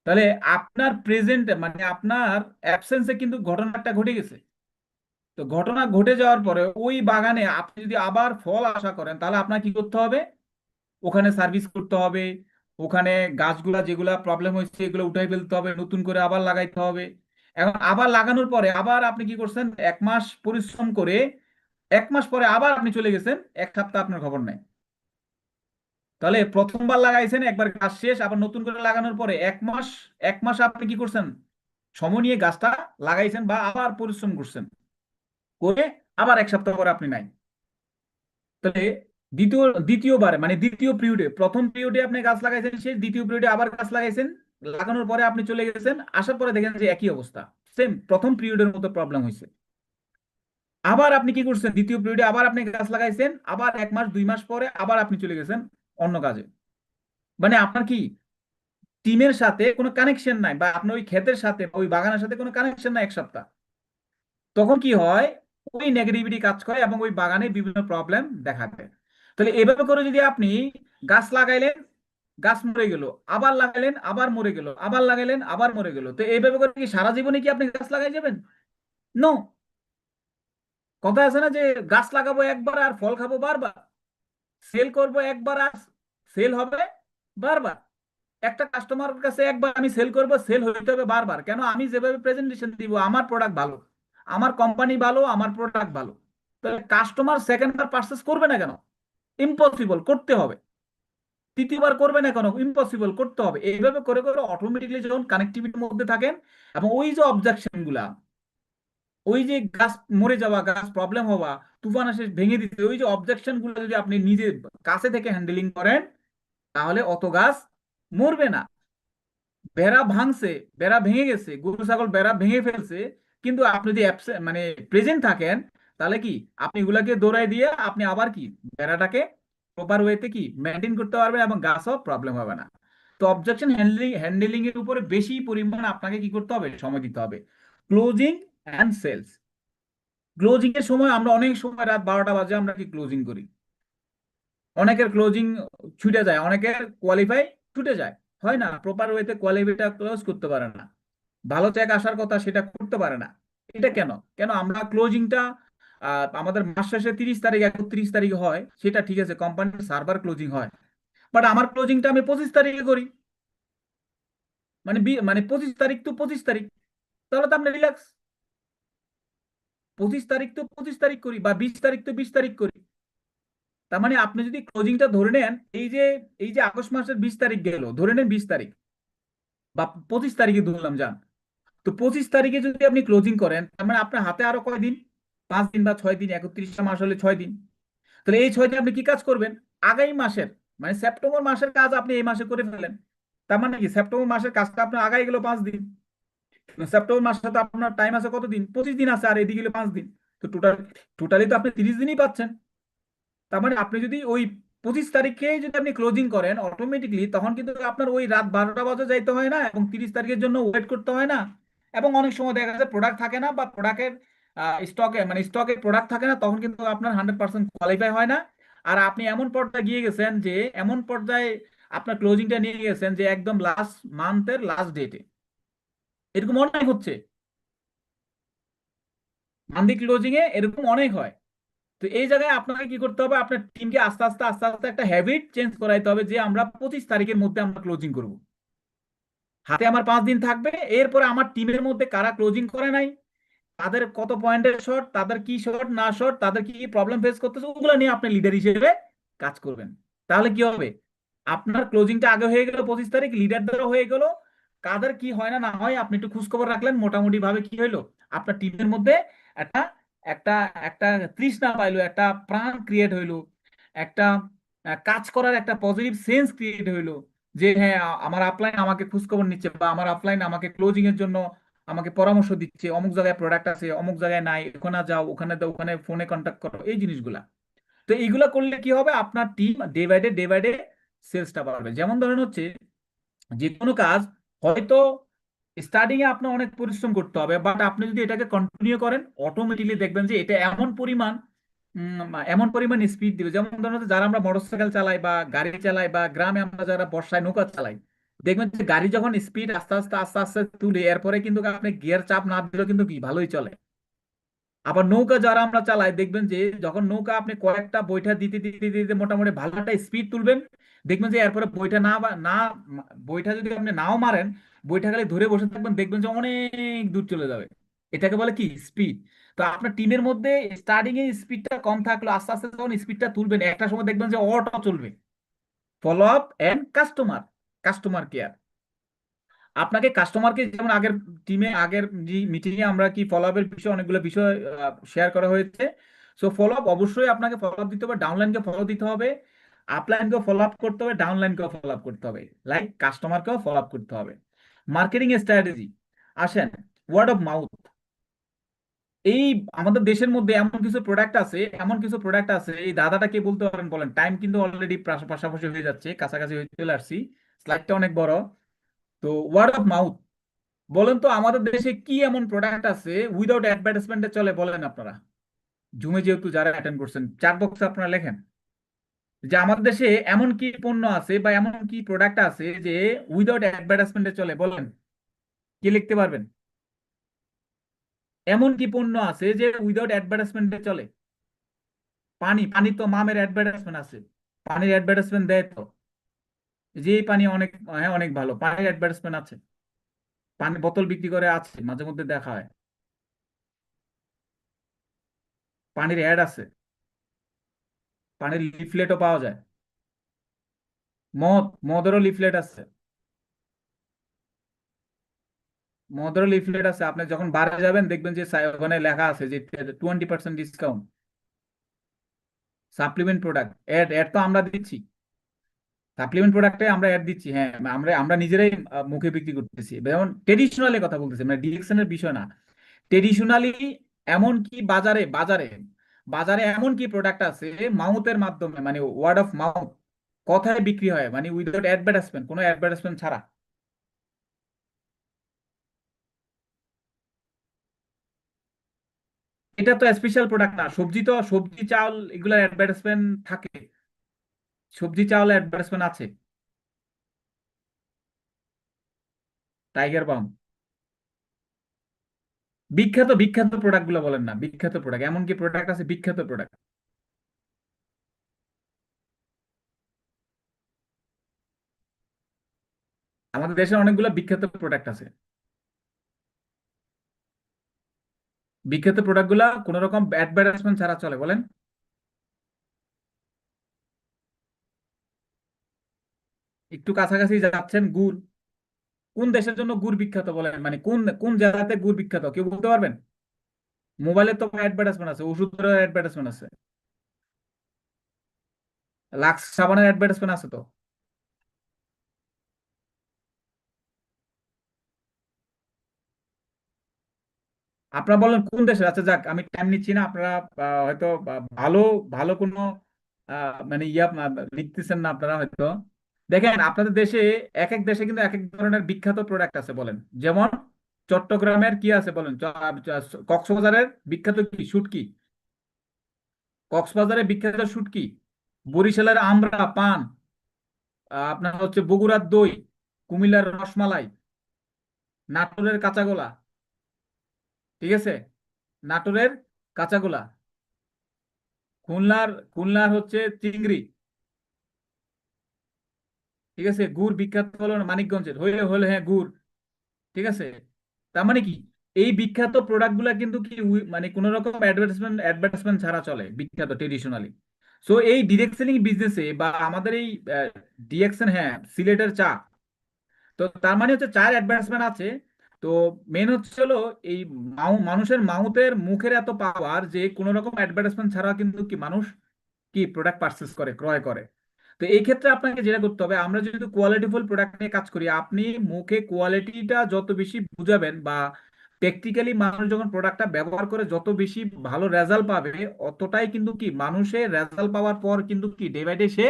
তাহলে আপনার প্রেজেন্ট মানে আপনার অ্যাবসেন্সে কিন্তু ঘটনাটা ঘটে গেছে। তো ঘটনা ঘটে যাওয়ার পরে ওই বাগানে আপনি যদি আবার ফল আশা করেন তাহলে আপনার কি করতে হবে, ওখানে সার্ভিস করতে হবে, ওখানে গাছগুলা যেগুলা প্রবলেম হয়েছে এগুলো উঠাই ফেলতে হবে, নতুন করে আবার লাগাইতে হবে। এখন আবার লাগানোর পরে আবার আপনি কি করছেন, 1 মাস পরিশ্রম করে 1 মাস পরে আবার আপনি চলে গেছেন, 1 সপ্তাহ আপনার খবর নাই। তাহলে প্রথমবার লাগাইছেন একবার গাছ শেষ, আবার নতুন করে লাগানোর পরে 1 মাস, 1 মাস আপনি কি করছেন, সময় নিয়ে গাছটা লাগাইছেন বা আবার পরিশ্রম করছেন, করে আবার 1 সপ্তাহ পরে আপনি নাই। তাহলে দ্বিতীয়বার মানে দ্বিতীয় পিরিয়ডে, প্রথম পিরিয়ডে আপনি গাছ লাগাইছেন শেষ, দ্বিতীয় পিরিয়ডে আবার গাছ লাগাইছেন, লাগানোর পরে আপনি চলে গেছেন, আসার পরে দেখেন যে একই অবস্থা, সেম প্রথম পিরিয়ডের মতো প্রবলেম হয়েছে। আবার আপনি কি করছেন, দ্বিতীয় পিরিয়ডে আবার আপনি গাছ লাগাইছেন, আবার 1 মাস 2 মাস পরে আবার আপনি চলে গেছেন অন্য কাজে। মানে আপনার কি টিমের সাথে কোনো কানেকশন নাই, বা আপনার ওই ক্ষেতের সাথে ওই বাগানের সাথে কোনো কানেকশন নাই 1 সপ্তাহ। তখন কি হয়, ওই নেগেটিভিটি কাজ করে এবং ওই বাগানে বিভিন্ন প্রবলেম দেখা দেয়। তাহলে এভাবে করে যদি আপনি গাছ লাগাইলেন, গাছ মরে গেল, আবার লাগাইলেন আবার মরে গেল, আবার লাগাইলেন আবার মরে গেল, তো এইভাবে করে কি সারা জীবনে কি আপনি গাছ লাগাই যাবেন? নো। কথা আছে না যে গাছ লাগাবো একবার আর ফল খাবো বারবার, সেল করব একবার আর সেল হবে বারবার। একটা কাস্টমার কাছে একবার আমি সেল করব, সেল হইতে হবে বারবার। কেন? আমি যেভাবে প্রেজেন্টেশন দিব, আমার প্রোডাক্ট ভালো, আমার কোম্পানি ভালো, আমার প্রোডাক্ট ভালো, তাহলে কাস্টমার সেকেন্ডবার পারচেস করবে না কেন? ইম্পসিবল, করতে হবে। তৃতীয়বার করবে না কেন? ইম্পসিবল, করতে হবে। এইভাবে করে করে অটোমেটিকলি যখন কানেক্টিভিটির মধ্যে থাকেন এবং ওই যে অবজেকশন গুলা, ওই যে গাছ মরে যাওয়া, গাছ প্রবলেম হওয়া, তুফান এসে ভেঙে দিতে, ওই যে অবজেকশন গুলো যদি আপনি নিজে কাছে থেকে হ্যান্ডেলিং করেন তাহলে অত গাছ মরবে না। বেড়া ভাঙছে, বেড়া ভেঙে গেছে, গরু ছাগল বেড়া ভেঙে ফেলছে, কিন্তু আপনি যদি মানে প্রেজেন্ট থাকেন তাহলে কি আপনি এগুলাকে দৌড়াই দিয়ে আপনি আবার কি বেড়াটাকে প্রপার ওয়েতে কি মেনটেন করতে পারবেন এবং গাছও প্রবলেম হবে না। তো অবজেকশন হ্যান্ডলিং এর উপরে বেশি পরিমাণ আপনাকে কি করতে হবে, সময় দিতে হবে। ক্লোজিং অ্যান্ড সেলস, ক্লোজিং এর সময় আমরা অনেক সময় রাত 12টা বাজে আমরা কি ক্লোজিং করি, অনেকের ক্লোজিং ছুটে যায়, অনেকের কোয়ালিফাই ছুটে যায়, হয় না, প্রপার ওয়েতে কোয়ালিফাইটা ক্লোজ করতে পারে না, ভালো চেক আসার কথা সেটা করতে পারে না। এটা কেন? কেন আমরা ক্লোজিংটা আমাদের মাস শেষে 30 তারিখ 31 তারিখে হয়, সেটা ঠিক আছে, কোম্পানির সার্ভার ক্লোজিং হয়, বাট আমার ক্লোজিংটা আমি 25 তারিখে করি, মানে 25 তারিখ তো 25 তারিখ, তাহলে তো আপনি রিল্যাক্স, 25 তারিখ তো 25 তারিখ করি, বা 20 তারিখ তো 20 তারিখ করি। তার মানে আপনি যদি ক্লোজিংটা ধরে নেন, এই যে আগস্ট মাসের 20 তারিখ গেল, ধরে নেন 20 তারিখ বা 25 তারিখে ধরলাম যান, তো 25 তারিখে যদি আপনি ক্লোজিং করেন, তার মানে আপনার হাতে আরো কয়দিন, 5 দিন বা 6 দিন, 31টা মাস হলে 6 দিন। তাহলে এই 6 দিন আপনি কি কাজ করবেন? আগামী মাসের, মানে সেপ্টেম্বর মাসের কাজ আপনি এই মাসে করে ফেলেন। তার মানে কি সেপ্টেম্বর মাসের কাজটা আপনার আগাই গেল 5 দিন। সেপ্টেম্বর মাসে তো আপনার টাইম আছে কতদিন? 25 দিন আছে, আর এদিকে গেলে 5 দিন, তো টোটালি তো আপনি 30 দিনই পাচ্ছেন। তার মানে আপনি যদি ওই 25 তারিখে যদি আপনি ক্লোজিং করেন অটোমেটিকলি, তখন কিন্তু আপনার ওই রাত 12টা বাজে যাইতে হয় না, এবং 30 তারিখের জন্য ওয়েট করতে হয় না। এবং অনেক সময় দেখা যায় প্রোডাক্ট থাকে না, বা প্রোডাক্টের স্টকে প্রোডাক্ট থাকে না, তখন কিন্তু আপনার 100% কোয়ালিফাই হয় না। আর আপনি এমন পর্যায়ে গিয়ে গেছেন যে, এমন পর্যায়ে আপনার ক্লোজিংটা নিয়ে গেছেন যে একদম লাস্ট মান্থের লাস্ট ডেটে, এরকম অনেক হচ্ছে, মান্থলি ক্লোজিং এ এরকম অনেক হয়। তো এই জায়গায় আপনাকে কি করতে হবে? আপনার টিমকে আস্তে আস্তে আস্তে আস্তে একটা হ্যাবিট চেঞ্জ করাইতে হবে, যে আমরা 25 তারিখের মধ্যে আমরা ক্লোজিং করব। হাতে আমার 5 দিন থাকবে, এরপরে আমার টিমের মধ্যে কারা ক্লোজিং করে নাই, তাদের কত পয়েন্টের শর্ট, তাদের কি শর্ট না শর্ট, তাদের কি কি প্রবলেম ফেস করতেছে, ওগুলো নিয়ে আপনি লিডার হিসেবে কাজ করবেন। তাহলে কি হবে? আপনার ক্লোজিংটা আগে হয়ে গেল 25 তারিখ, লিডারদেরও হয়ে গেল, কাদের কি হয় না না হয় আপনি একটু খোঁজ খবর রাখলেন, মোটামুটি ভাবে কি হইলো, আপনার টিমের মধ্যে একটা একটা একটা তৃষ্ণা পাইলো, একটা প্রাণ ক্রিয়েট হইলো, একটা কাজ করার একটা পজিটিভ সেন্স ক্রিয়েট হইলো, যে হ্যাঁ আমার আপলাইন আমাকে খোঁজ খবর নিচ্ছে, বা আমার আপলাইন আমাকে ক্লোজিং এর জন্য আমাকে পরামর্শ দিচ্ছে, অমুক জায়গায় প্রোডাক্ট আছে, অমুক জায়গায় নাই, ওখানে যাও, ওখানে দাও, ওখানে ফোনে কন্ট্যাক্ট করো, এই জিনিসগুলা। তো এইগুলা করলে কি হবে? আপনার টিম ডে বাই ডে সেলসটা বাড়বে। যেমন ধরেন হচ্ছে, যে কোনো কাজ হয়তো স্টার্টিং এ আপনার অনেক পরিশ্রম করতে হবে, বাট আপনি যদি এটাকে কন্টিনিউ করেন, অটোমেটিকলি দেখবেন যে এটা এমন পরিমাণ স্পিড দিবে। যেমন ধরেন হচ্ছে, যারা আমরা মোটরসাইকেল চালাই বা গাড়ি চালাই, বা গ্রামে আমরা যারা বর্ষায় নৌকা চালাই, দেখবেন যে গাড়ি যখন স্পিড আস্তে আস্তে আস্তে আস্তে তুলে, এরপরে কিন্তু আপনি গিয়ার চাপ না দিলেও কিন্তু কি ভালোই চলে। আবার নৌকা যারা আমরা চালাই, দেখবেন যে যখন নৌকা আপনি কয়েকটা বৈঠা দিতে দিতে দিতে মোটামুটি ভালো একটা স্পিড তুলবেন, দেখবেন যে এরপরে বৈঠা না বা না বৈঠা যদি আপনি নাও মারেন, বৈঠা খালি ধরে বসে থাকবেন, দেখবেন যে অনেক দূর চলে যাবে। এটাকে বলে কি? স্পিড। তো আপনার টিমের মধ্যে স্টার্টিং এ স্পিডটা কম থাকলো, আস্তে আস্তে যখন স্পিডটা তুলবেন, একটা সময় দেখবেন যে অটো চলবে। Follow up and customer care. আপনাকে কাস্টমারকে, যেমন আগের টিমে আগের মিটিং এ আমরা কি ফলো আপের বিষয়ে অনেকগুলো বিষয় শেয়ার করা হয়েছে। সো ফলো আপ অবশ্যই আপনাকে ফলো আপ দিতে হবে, ডাউনলাইনকে ফলো দিতে হবে, আপলাইনকেও ফলো আপ করতে হবে, ডাউনলাইনকেও ফলো আপ করতে হবে, লাইক কাস্টমারকেও ফলো আপ করতে হবে। মার্কেটিং স্ট্র্যাটেজি, আসেন, ওয়ার্ড অফ মাউথ। এই আমাদের দেশের মধ্যে এমন কিছু প্রোডাক্ট আছে, এই দাদাটাকে বলতে পারেন, বলেন, টাইম কিন্তু অলরেডি পাশাপাশি হয়ে যাচ্ছে, কাছাকাছি হয়ে চলে আসছি, স্লাইডটা অনেক বড়। তো ওয়ার্ড অফ মাউথ, বলেন তো আমাদের দেশে কি এমন প্রোডাক্ট আছে উইদাউট অ্যাডভার্টাইজমেন্টে চলে? বলেন আপনারা, জুমে যেহেতু যারা অ্যাটেন্ড করছেন, চ্যাট বক্সে আপনারা লেখেন যে আমাদের দেশে এমন কি পণ্য আছে বা এমন কি প্রোডাক্ট আছে যে উইদাউট অ্যাডভার্টাইজমেন্টে চলে? বলেন, কি লিখতে পারবেন? এমন কি পণ্য আছে যে উইদাউট অ্যাডভার্টাইজমেন্টে চলে? পানি তো মামের অ্যাডভার্টাইজমেন্ট আছে, পানির অ্যাডভার্টাইজমেন্ট দেয় তো, যে এই পানি অনেক, হ্যাঁ অনেক ভালো, পানির অ্যাডভার্টাইজমেন্ট আছে, পানি বোতল বিক্রি করে, আছে মাঝে মধ্যে দেখা হয়, পানির অ্যাড আছে, পানির লিফলেটও পাওয়া যায়, মদেরও লিফলেট আছে, আপনি যখন বারে যাবেন দেখবেন যে ওখানে লেখা আছে যে 20% ডিসকাউন্ট, সাপ্লিমেন্ট প্রোডাক্ট, অ্যাড তো আমরা দিচ্ছি, সাপ্লিমেন্ট প্রোডাক্টে আমরা অ্যাড দিচ্ছি, হ্যাঁ আমরা আমরা নিজেরাই মুখে বিক্রি করতেছি। যেমন ট্রেডিশনালি কথা বলতেছি, মানে ডিরেকশনের বিষয় না, ট্রেডিশনালি এমন কি বাজারে বাজারে বাজারে এমন কি প্রোডাক্ট আছে মাউথের মাধ্যমে, মানে ওয়ার্ড অফ মাউথ, কথায় বিক্রি হয়, মানে উইদাউট অ্যাডভার্টাইজমেন্ট, কোনো অ্যাডভার্টাইজমেন্ট ছাড়া। এটা তো স্পেশাল প্রোডাক্ট না, সবজি চাল এগুলার অ্যাডভার্টাইজমেন্ট থাকে, সবজি চাল অ্যাডভার্টাইজমেন্ট আছে। টাইগার বাম, বিখ্যাত বিখ্যাত প্রোডাক্ট গুলো বলেন না, বিখ্যাত প্রোডাক্ট এমন কি প্রোডাক্ট আছে বিখ্যাত প্রোডাক্ট? আমাদের দেশের অনেকগুলো বিখ্যাত প্রোডাক্ট আছে। বিখ্যাত প্রোডাক্ট গুলা কোন রকম অ্যাডভার্টাইজমেন্ট ছাড়া চলে, বলেন। একটু কাছাকাছি যাচ্ছেন, গুড়। কোন দেশের জন্য গুড় বিখ্যাত বলেন, মানে কোন কোন জায়গাতে গুড় বিখ্যাত কেউ বলতে পারবেন? মোবাইলে তো অ্যাডভার্টাইজমেন্ট আছে, ওষুধের অ্যাডভার্টাইজমেন্ট আছে, লাক্স সাবানের অ্যাডভার্টাইজমেন্ট আছে তো। আপনারা বলেন কোন দেশের। আচ্ছা যাক, আমি টাইম নিচ্ছি না, আপনারা হয়তো ভালো ভালো কোনো মানে লিখতেছেন না আপনারা হয়তো। দেখেন আপনাদের দেশে, এক এক দেশে কিন্তু এক এক ধরনের বিখ্যাত প্রোডাক্ট আছে বলেন। যেমন চট্টগ্রামের কি আছে বলেন, কক্সবাজারের বিখ্যাত কি শুটকি, কক্সবাজারের বিখ্যাত শুটকি, বরিশালের আমড়া পান, আপনার হচ্ছে বগুড়ার দই, কুমিল্লার রসমালাই, নাটোরের কাঁচাগোলা, ঠিক আছে, নাটোরের কাঁচাগোলা, খুলনার হচ্ছে চিংড়ি, ঠিক আছে। গুড় বিখ্যাত হলো মানিকগঞ্জের, হইলে হলে হ্যাঁ গুড়, ঠিক আছে। তার মানে কি, এই বিখ্যাত প্রোডাক্ট গুলা কিন্তু কি মানে কোন রকম অ্যাডভার্টাইজমেন্ট ছাড়া চলে, বিখ্যাত ট্রেডিশনালি। সো এই ডিরেক্ট সেলিং বিজনেসে বা আমাদের এই ডিএক্সএন, হ্যাঁ সিলেটের চা, তো তার মানে হচ্ছে চায়ের অ্যাডভার্টাইজমেন্ট আছে। তো মেন হচ্ছে হলো এই মানুষের মাউথের মুখের এত পাওয়ার যে কোনো রকম অ্যাডভার্টাইজমেন্ট ছাড়া কিন্তু কি মানুষ কি প্রোডাক্ট পারচেস করে, ক্রয় করে। তো এই ক্ষেত্রে আপনাকে যেটা করতে হবে, আমরা যেহেতু কোয়ালিটিফুল প্রোডাক্ট নিয়ে কাজ করি, আপনি মুখে কোয়ালিটিটা যত বেশি বুঝাবেন বা প্র্যাকটিক্যালি মানুষ যখন প্রোডাক্টটা ব্যবহার করে যত বেশি ভালো রেজাল্ট পাবে, অতটাই কিন্তু কি মানুষের রেজাল্ট পাওয়ার পর কিন্তু কি ডে বাই ডে সে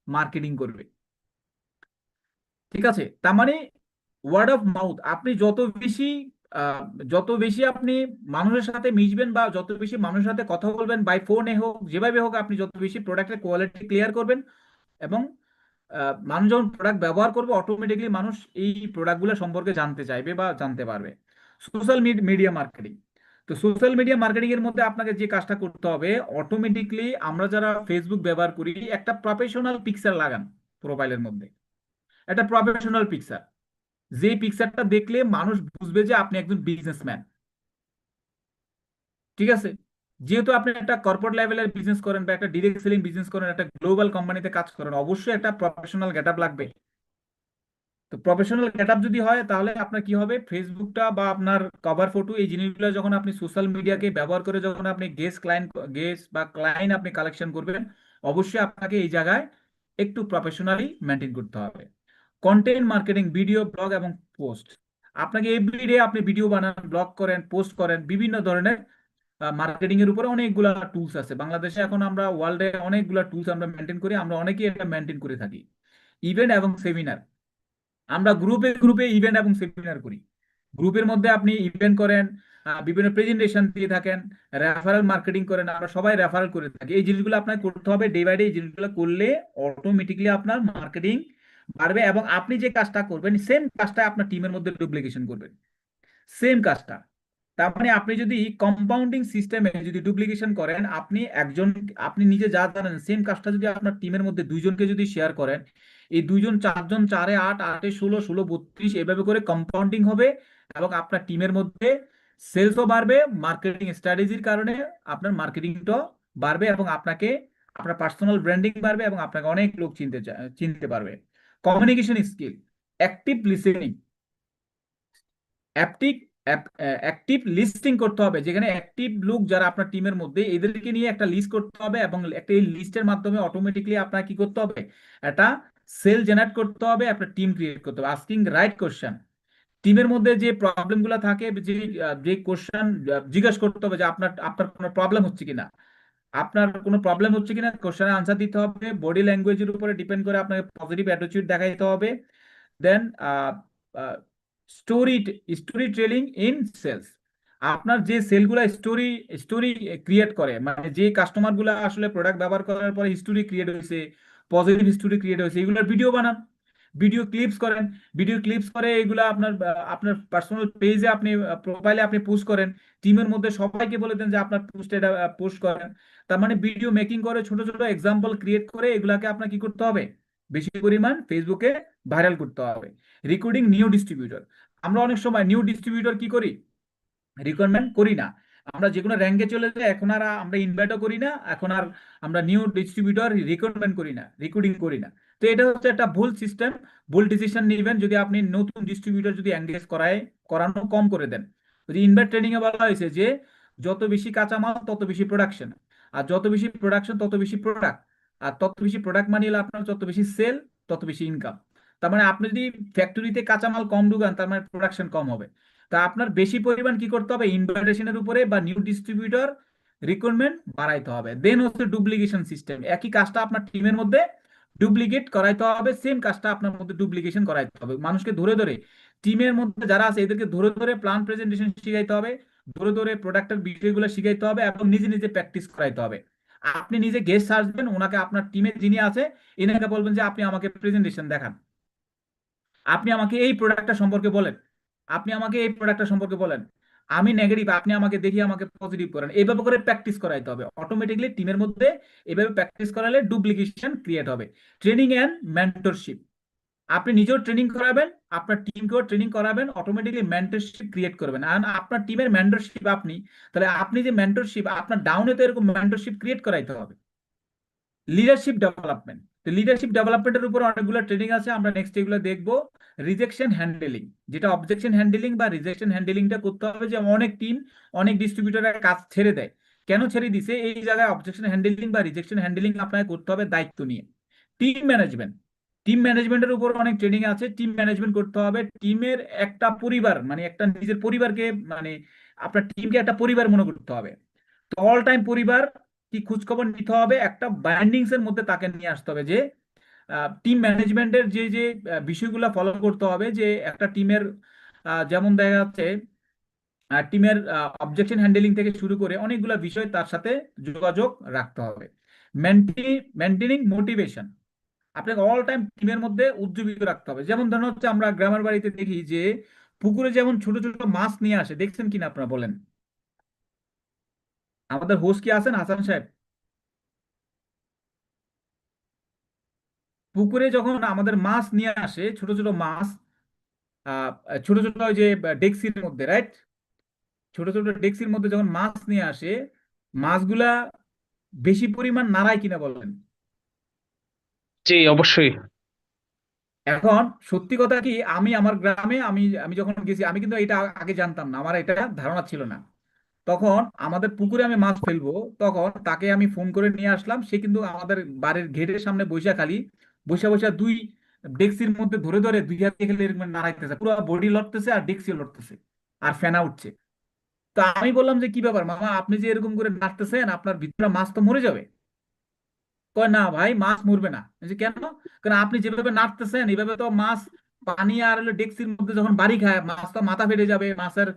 মার্কেটিং করবে। ঠিক আছে, তার মানে ওয়ার্ড অফ মাউথ, আপনি যত বেশি আপনি মানুষের সাথে মিশবেন বা যত বেশি মানুষের সাথে কথা বলবেন, বাই ফোনে হোক যেভাবে হোক, আপনি যত বেশি প্রোডাক্টের কোয়ালিটি ক্লিয়ার করবেন এবং মানুষ যখন প্রোডাক্ট ব্যবহার করবে, অটোমেটিকলি মানুষ এই প্রোডাক্টগুলো সম্পর্কে জানতে চাইবে বা জানতে পারবে। সোশ্যাল মিডিয়া মার্কেটিং, তো সোশ্যাল মিডিয়া মার্কেটিং এর মধ্যে আপনাকে যে কাজটা করতে হবে, অটোমেটিকলি আমরা যারা ফেসবুক ব্যবহার করি, একটা প্রফেশনাল পিকচার লাগান প্রোফাইলের মধ্যে, একটা প্রফেশনাল পিকচার, যে পিকচারটা দেখলে মানুষ বুঝবে যে আপনি একজন বিজনেসম্যান। ঠিক আছে, যেহেতু আপনি একটা কর্পোরেট লেভেলের বিজনেস করেন বা একটা ডিরেক্ট সেলিং বিজনেস করেন, একটা গ্লোবাল কোম্পানিতে কাজ করেন, অবশ্যই একটা প্রফেশনাল গেটআপ লাগবে। তো প্রফেশনাল গেটআপ যদি হয়, তাহলে আপনার কি হবে, ফেসবুকটা বা আপনার কভার ফটো, এই জিনিসগুলো যখন আপনি সোশ্যাল মিডিয়াকে ব্যবহার করে যখন আপনি গেস্ট বা ক্লায়েন্ট আপনি কালেকশন করবেন, অবশ্যই আপনাকে এই জায়গায় একটু প্রফেশনালি মেনটেন করতে হবে। কন্টেন্ট মার্কেটিং, ভিডিও, ব্লগ এবং পোস্ট, আপনাকে এভরিডে আপনি ভিডিও বানান, ব্লগ করেন, পোস্ট করেন, বিভিন্ন ধরনের মার্কেটিং এর উপরে অনেকগুলা টুলস আছে বাংলাদেশে। এখন আমরা ওয়ার্ল্ডে অনেকগুলা টুলস আমরা মেনটেন করি, আমরা অনেকেই এটা মেনটেন করে থাকি। ইভেন্ট এবং সেমিনার, আমরা গ্রুপে গ্রুপে ইভেন্ট এবং সেমিনার করি। গ্রুপের মধ্যে আপনি ইভেন্ট করেন, বিভিন্ন প্রেজেন্টেশন দিয়ে থাকেন, রেফারেল মার্কেটিং করেন, আমরা সবাই রেফারেল করে থাকি। এই জিনিসগুলো আপনাকে করতে হবে ডে বাই ডে। এই জিনিসগুলো করলে অটোমেটিকলি আপনার মার্কেটিং বাড়বে এবং আপনি যে কাজটা করবেন সেম কাজটা আপনার টিমের মধ্যে ডুপ্লিকেশন করবেন, সেম কাজটা। তার মানে আপনি যদি কম্পাউন্ডিং সিস্টেমে যদি ডুপ্লিকেশন করেন, আপনি নিজে যা জানেন সেম কাজটা যদি আপনার টিমের মধ্যে দুইজনকে যদি শেয়ার করেন, এই দুইজন চারজন, চারে আট, আটে 16, 16 32, এভাবে করে কম্পাউন্ডিং হবে এবং আপনার টিমের মধ্যে সেলসও বাড়বে। মার্কেটিং স্ট্র্যাটেজির কারণে আপনার মার্কেটিংটাও বাড়বে এবং আপনার পার্সোনাল ব্র্যান্ডিং বাড়বে এবং আপনাকে অনেক লোক চিনতে পারবে। Communication skill, active listening, active active listing করতে হবে, যেখানে অ্যাক্টিভ লোক যারা আপনার টিমের মধ্যে, এদেরকে নিয়ে একটা লিস্ট করতে হবে এবং একটা এই লিস্টের মাধ্যমে অটোমেটিকলি আপনার কি করতে হবে, একটা সেল জেনারেট করতে হবে, একটা টিম ক্রিয়েট করতে হবে। আস্কিং রাইট কোশ্চেন, টিমের মধ্যে যে প্রবলেমগুলো থাকে, যে কোশ্চেন জিজ্ঞাসা করতে হবে যে আপনার কোনো প্রবলেম হচ্ছে কিনা, কোশ্চেনের আনসার দিতে হবে। বডি ল্যাঙ্গুয়েজের উপরে ডিপেন্ড করে আপনাকে পজিটিভ অ্যাটিটিউড দেখাইতে হবে। Then story storytelling in sales, আপনার যে সেলগুলা স্টোরি স্টোরি ক্রিয়েট করে, মানে যে কাস্টমার গুলা আসলে প্রোডাক্ট ব্যবহার করার পরে হিস্টোরি ক্রিয়েট হয়েছে, পজিটিভ হিস্টোরি ক্রিয়েট হয়েছে, এগুলোর ভিডিও বানান, ভিডিও ক্লিপস করেন, ভিডিও ক্লিপস করে এগুলা আপনার পার্সোনাল পেজে আপনি প্রোফাইলে আপনি পোস্ট করেন, টিমের মধ্যে সবাইকে বলে দেন যে আপনার পোস্ট এটা পোস্ট করেন। তার মানে ভিডিও মেকিং করে ছোট ছোট এক্সাম্পল ক্রিয়েট করে এগুলাকে আপনার কি করতে হবে, বেশি পরিমাণ ফেসবুকে ভাইরাল করতে হবে। রিক্রুটিং নিউ ডিস্ট্রিবিউটর, আমরা অনেক সময় নিউ ডিস্ট্রিবিউটর কি করি, রিকমেন্ড করি না। আমরা যে কোনো র্যাঙ্কে চলে যাই, এখন আর আমরা ইনভাইটও করি না, এখন আর আমরা নিউ ডিস্ট্রিবিউটর রিকমেন্ড করি না, রিক্রুটিং করি না। তো এটা হচ্ছে একটা ভুল সিস্টেম, ভুল ডিসিশন নেবেন যদি আপনি নতুন ডিস্ট্রিবিউটর যদি এঙ্গেজ করানো কম করে দেন। যদি ইনভাইট ট্রেনিং এ বলা হয়েছে যে যত বেশি কাঁচামাল তত বেশি প্রোডাকশন, আর যত বেশি প্রোডাকশন তত বেশি প্রোডাক্ট, আর তত বেশি প্রোডাক্ট মানে হলো আপনার যত বেশি সেল তত বেশি ইনকাম। তার মানে আপনি যদি ফ্যাক্টরিতে কাঁচামাল কম ঢুকান তার মানে প্রোডাকশন কম হবে। তা আপনার বেশি পরিমাণ কি করতে হবে, ইনভাইটেশনের উপরে বা নিউ ডিস্ট্রিবিউটর রিক্রুটমেন্ট বাড়াইতে হবে। দেন হচ্ছে ডুপ্লিকেশন সিস্টেম, একই কাজটা আপনার টিমের মধ্যে ডুপ্লিকেট করাইতে হবে, সেম কাজটা আপনার মধ্যে ডুপ্লিকেশন করাইতে হবে। মানুষকে ধরে ধরে টিমের মধ্যে যারা আছে এদেরকে ধরে ধরে প্ল্যান প্রেজেন্টেশন শিখাইতে হবে, ধরে ধরে প্রোডাক্টের বিষয়গুলো শিখাইতে হবে এবং নিজে নিজে প্র্যাকটিস করাইতে হবে। আপনি নিজে গেস্ট আসবেন, ওনাকে আপনার টিমে যিনি আছে এনাকে বলবেন যে আপনি আমাকে প্রেজেন্টেশন দেখান, আপনি আমাকে এই প্রোডাক্টটা সম্পর্কে বলেন, আপনি আমাকে এই প্রোডাক্টটা সম্পর্কে বলেন, আমি নেগেটিভ, আপনি আমাকে দেখিয়ে আমাকে পজিটিভ করেন। এইভাবে করে প্র্যাকটিস করাইতে হবে। অটোমেটিকলি টিমের মধ্যে এভাবে প্র্যাকটিস করালে ডুপ্লিকেশন ক্রিয়েট হবে। ট্রেনিং এন্ড মেন্টরশিপ, আপনি নিজেও ট্রেনিং করাবেন, আপনার টিমকেও ট্রেনিং করাবেন, অটোমেটিকলি মেন্টরশিপ ক্রিয়েট করবেন। আর আপনার টিমের মেন্টরশিপ আপনি, তাহলে আপনি যে মেন্টরশিপ আপনার ডাউনে তো এরকম মেন্টরশিপ ক্রিয়েট করাইতে হবে। লিডারশিপ ডেভেলপমেন্ট, তো লিডারশিপ ডেভেলপমেন্টের উপর অনেকগুলো ট্রেনিং আছে, আমরা নেক্সট এগুলো দেখবো। রিজেকশন হ্যান্ডেলিং, যেটা অবজেকশন হ্যান্ডেলিং বা রিজেকশন হ্যান্ডেলিংটা করতে হবে। যে অনেক টিম অনেক ডিস্ট্রিবিউটরের কাজ ছেড়ে দেয়, কেন ছেড়ে দিছে, এই জায়গায় অবজেকশন হ্যান্ডেলিং বা রিজেকশন হ্যান্ডেলিং আপনাকে করতে হবে দায়িত্ব নিয়ে। টিম ম্যানেজমেন্ট, টিম ম্যানেজমেন্টের উপর অনেক ট্রেনিং আছে। টিম ম্যানেজমেন্ট করতে হবে, টিমের একটা পরিবার মানে একটা নিজের পরিবারকে মানে আপনার টিমকে একটা পরিবার মনে করতে হবে। তো অল টাইম পরিবার কি খোঁজখবর নিতে হবে, একটা বাইন্ডিংস এর মধ্যে তাকে নিয়ে আসতে হবে যে টিম ম্যানেজমেন্টের যে যে বিষয়গুলো ফলো করতে হবে। যে একটা টিমের যেমন দেখা যাচ্ছে টিমের অবজেকশন হ্যান্ডেলিং থেকে শুরু করে অনেকগুলো বিষয় তার সাথে যোগাযোগ রাখতে হবে। মেনটেনিং মোটিভেশন, আপনাকে অল টাইম টিমের মধ্যে উজ্জীবিত রাখতে হবে। যেমন ধরুন হচ্ছে আমরা গ্রামের বাড়িতে দেখি যে পুকুরে যেমন ছোট ছোট মাছ নিয়ে আসে, দেখছেন কিনা আপনারা বলেন? আমাদের হোস্ট কি আছেন হাসান সাহেব? পুকুরে যখন আমাদের মাছ নিয়ে আসে, ছোট ছোট মাছ, আহ ছোট ছোট ওই যে ডেক্সির মধ্যে, রাইট, ছোট ছোট ডেক্সির মধ্যে যখন মাছ নিয়ে আসে, মাছগুলা বেশি পরিমাণ নাড়ায় কিনা বলেন? জি, অবশ্যই। এখন সত্যি কথা কি, আমি আমার গ্রামে আমি আমি যখন গেছি, আমি কিন্তু এটা আগে জানতাম না, আমার এটা ধারণা ছিল না। তখন আমাদের পুকুরে আমি মাছ ফেলবো, তখন তাকে আমি ফোন করে নিয়ে আসলাম, সে কিন্তু আমাদের বাড়ির গেটের সামনে বৈশা খালি বৈশা বৈশা দুই ডেক্সির মধ্যে ধরে ধরে দুই হাত দিয়ে খেলে এরকম নাড়াইতেছে, পুরো বডি লড়তেছে আর ডেক্সি লড়তেছে আর ফেনা উঠছে। তো আমি বললাম যে কি ব্যাপার মামা, আপনি যে এরকম করে নাড়তেছেন, আপনার ভিতরে মাছ তো মরে যাবে। কয় না ভাই, মাছ মরবে না। আমি বলছি, কেন? কারণ আপনি যেভাবে নাড়তেছেন এইভাবে তো মাছ পানি আর হলো ডেক্সির মধ্যে যখন বাড়ি খায়, মাছ তো মাথা ফেটে যাবে, মাছের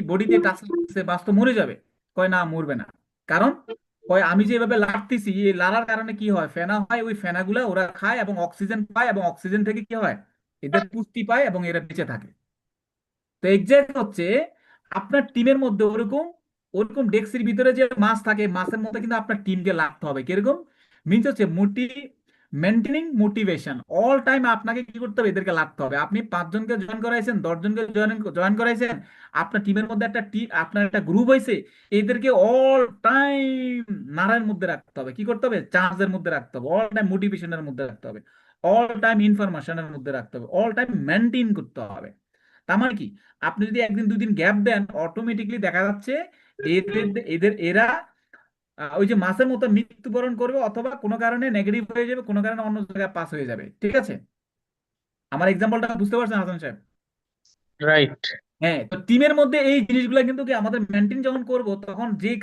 বডিতে টাচ লাগছে, মাছ তো মরে যাবে। কয় না, মরবে না। কারণ কয় আমি যেভাবে লাড়তেছি, এই লাড়ার কারণে কি হয়, ফেনা হয়, ওই ফেনাগুলা ওরা খায় এবং অক্সিজেন পায়, এবং অক্সিজেন থেকে কি হয়, এদের পুষ্টি পায় এবং এরা বেঁচে থাকে। তো এক্সাক্ট হচ্ছে আপনার টিমের মধ্যে ওরকম ওরকম ডেস্কের ভিতরে যে মাছ থাকে, মাছের মধ্যে কিন্তু আপনার টিমকে লাগতে হবে। কিরকম মিনস হচ্ছে মেনটেনিং মোটিভেশন, অল টাইম আপনাকে কি করতে হবে, এদেরকে লাগতে হবে। আপনি 5 জনকে জয়েন করাইছেন, 10 জনকে জয়েন করাইছেন, আপনার টিমের মধ্যে একটা আপনার একটা গ্রুপ হয়েছে, এদেরকে অল টাইম নাড়ার মধ্যে রাখতে হবে। কি করতে হবে, চার্জের মধ্যে রাখতে হবে, অল টাইম মোটিভেশনের মধ্যে রাখতে হবে, অল টাইম ইনফরমেশনের মধ্যে রাখতে হবে, অল টাইম মেনটেন করতে হবে। তার মানে কি, আপনি যদি একদিন দুদিন গ্যাপ দেন, অটোমেটিকলি দেখা যাচ্ছে এদের এদের এরা ওই যে মাছের মতো মৃত্যুবরণ করবে, অথবা কোনো কারণে নেগেটিভ হয়ে যাবে, কোনো কারণে অন্য জায়গায় পাস হয়ে যাবে। ঠিক আছে, আমার এক্সাম্পলটা বুঝতে পারছেন হাসান সাহেব? রাইট। হ্যাঁ, তো টিমের মধ্যে এই জিনিসগুলো কিন্তু কি আমাদের মেনটেন যখন করব, তখন যেই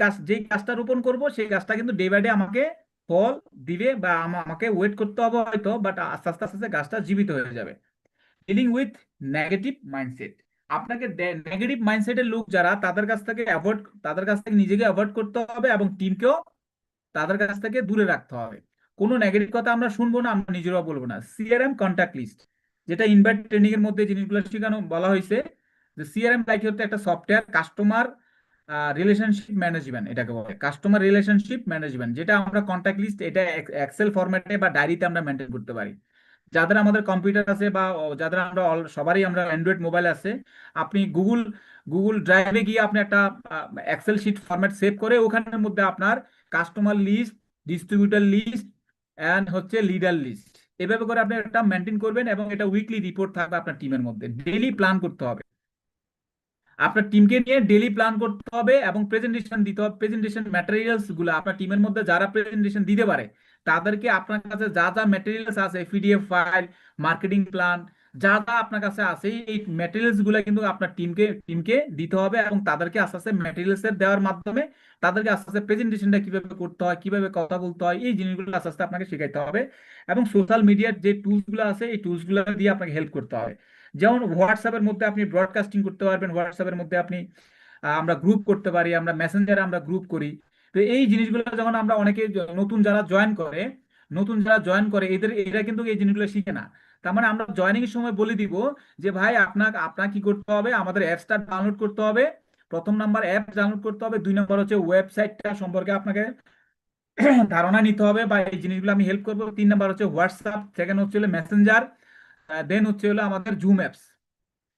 কাজটা রোপণ করব সেই কাজটা কিন্তু ডে বাই ডে আমাকে ফল দিবে, বা আমাকে ওয়েট করতে হবে হয়তো, বাট আস্তে আস্তে আস্তে আস্তে গাছটা জীবিত হয়ে যাবে। ডিলিং উইথ নেগেটিভ মাইন্ডসেট, আপনাকে নেগেটিভ মাইন্ডসেটের লোক যারা, তাদের কাছ থেকে নিজেকে অ্যাভয়েড করতে হবে এবং টিমকেও তাদের কাছ থেকে দূরে রাখতে হবে। কোনো নেগেটিভ কথা আমরা শুনবো না, আমরা নিজেরাও বলবো না। সিআরএম কন্টাক্ট লিস্ট, যেটা ইনভাইট ট্রেনিং এর মধ্যে জিনিসগুলো শেখানো বলা হয়েছে, যে সিআরএম লাইক হচ্ছে একটা সফটওয়্যার, কাস্টমার রিলেশনশিপ ম্যানেজমেন্ট, এটাকে বলে কাস্টমার রিলেশনশিপ ম্যানেজমেন্ট, যেটা আমরা কন্টাক্ট লিস্ট এটা এক্সেল ফরম্যাটে বা ডায়েরিতে আমরা মেনটেন করতে পারি। যাদের আমাদের কম্পিউটার আছে বা যাদের আমরা সবারই আমরা অ্যান্ড্রয়েড মোবাইল আছে, আপনি গুগল ড্রাইভে গিয়ে আপনি একটা এক্সেল শিট ফরম্যাট সেভ করে ওখানের মধ্যে আপনার customer list, distributor list and হচ্ছে লিডার লিস্ট, এভাবে করে আপনি একটা মেনটেন করবেন এবং এটা উইকলি রিপোর্ট থাকবে আপনার টিমের মধ্যে। ডেইলি প্ল্যান করতে হবে, আপনার টিমকে নিয়ে ডেইলি প্ল্যান করতে হবে এবং প্রেজেন্টেশন দিতে হবে। প্রেজেন্টেশন ম্যাটেরিয়ালস গুলো আপনার টিমের মধ্যে যারা প্রেজেন্টেশন দিতে পারে তাদেরকে আপনার কাছে যা যা ম্যাটেরিয়ালস আছে, পিডিএফ ফাইল, মার্কেটিং প্ল্যান, যা যা আপনার কাছে আছে, এই ম্যাটেরিয়ালস গুলো কিন্তু আপনার টিমকে দিতে হবে এবং তাদেরকে আস্তে আস্তে ম্যাটেরিয়ালস এর দেওয়ার মাধ্যমে তাদেরকে আস্তে আস্তে প্রেজেন্টেশনটা কিভাবে করতে হয়, কিভাবে কথা বলতে হয়, এই জিনিসগুলো আস্তে আস্তে আপনাকে শেখাইতে হবে। এবং সোশ্যাল মিডিয়ার যে টুলস গুলো আছে এই টুলস গুলো দিয়ে আপনাকে হেল্প করতে হবে। যেমন হোয়াটসঅ্যাপের মধ্যে আপনি ব্রডকাস্টিং করতে পারবেন, হোয়াটসঅ্যাপের মধ্যে আপনি আমরা গ্রুপ করতে পারি, আমরা মেসেঞ্জারে আমরা গ্রুপ করি। তো এই জিনিসগুলো যখন আমরা অনেকে নতুন যারা জয়েন করে এরা কিন্তু এই জিনিসগুলো শিখে না। তার মানে আমরা জয়েনিং এর সময় বলে দিব যে ভাই আপনার কি করতে হবে, আমাদের অ্যাপসটা ডাউনলোড করতে হবে। প্রথম নাম্বার অ্যাপ ডাউনলোড করতে হবে, 2 নম্বর হচ্ছে ওয়েবসাইটটা সম্পর্কে আপনাকে ধারণা নিতে হবে বা এই জিনিসগুলো আমি হেল্প করবো। 3 নাম্বার হচ্ছে হোয়াটসঅ্যাপ, সেকেন্ড হচ্ছে মেসেঞ্জার, দেন হচ্ছে হলো আমাদের জুম অ্যাপস।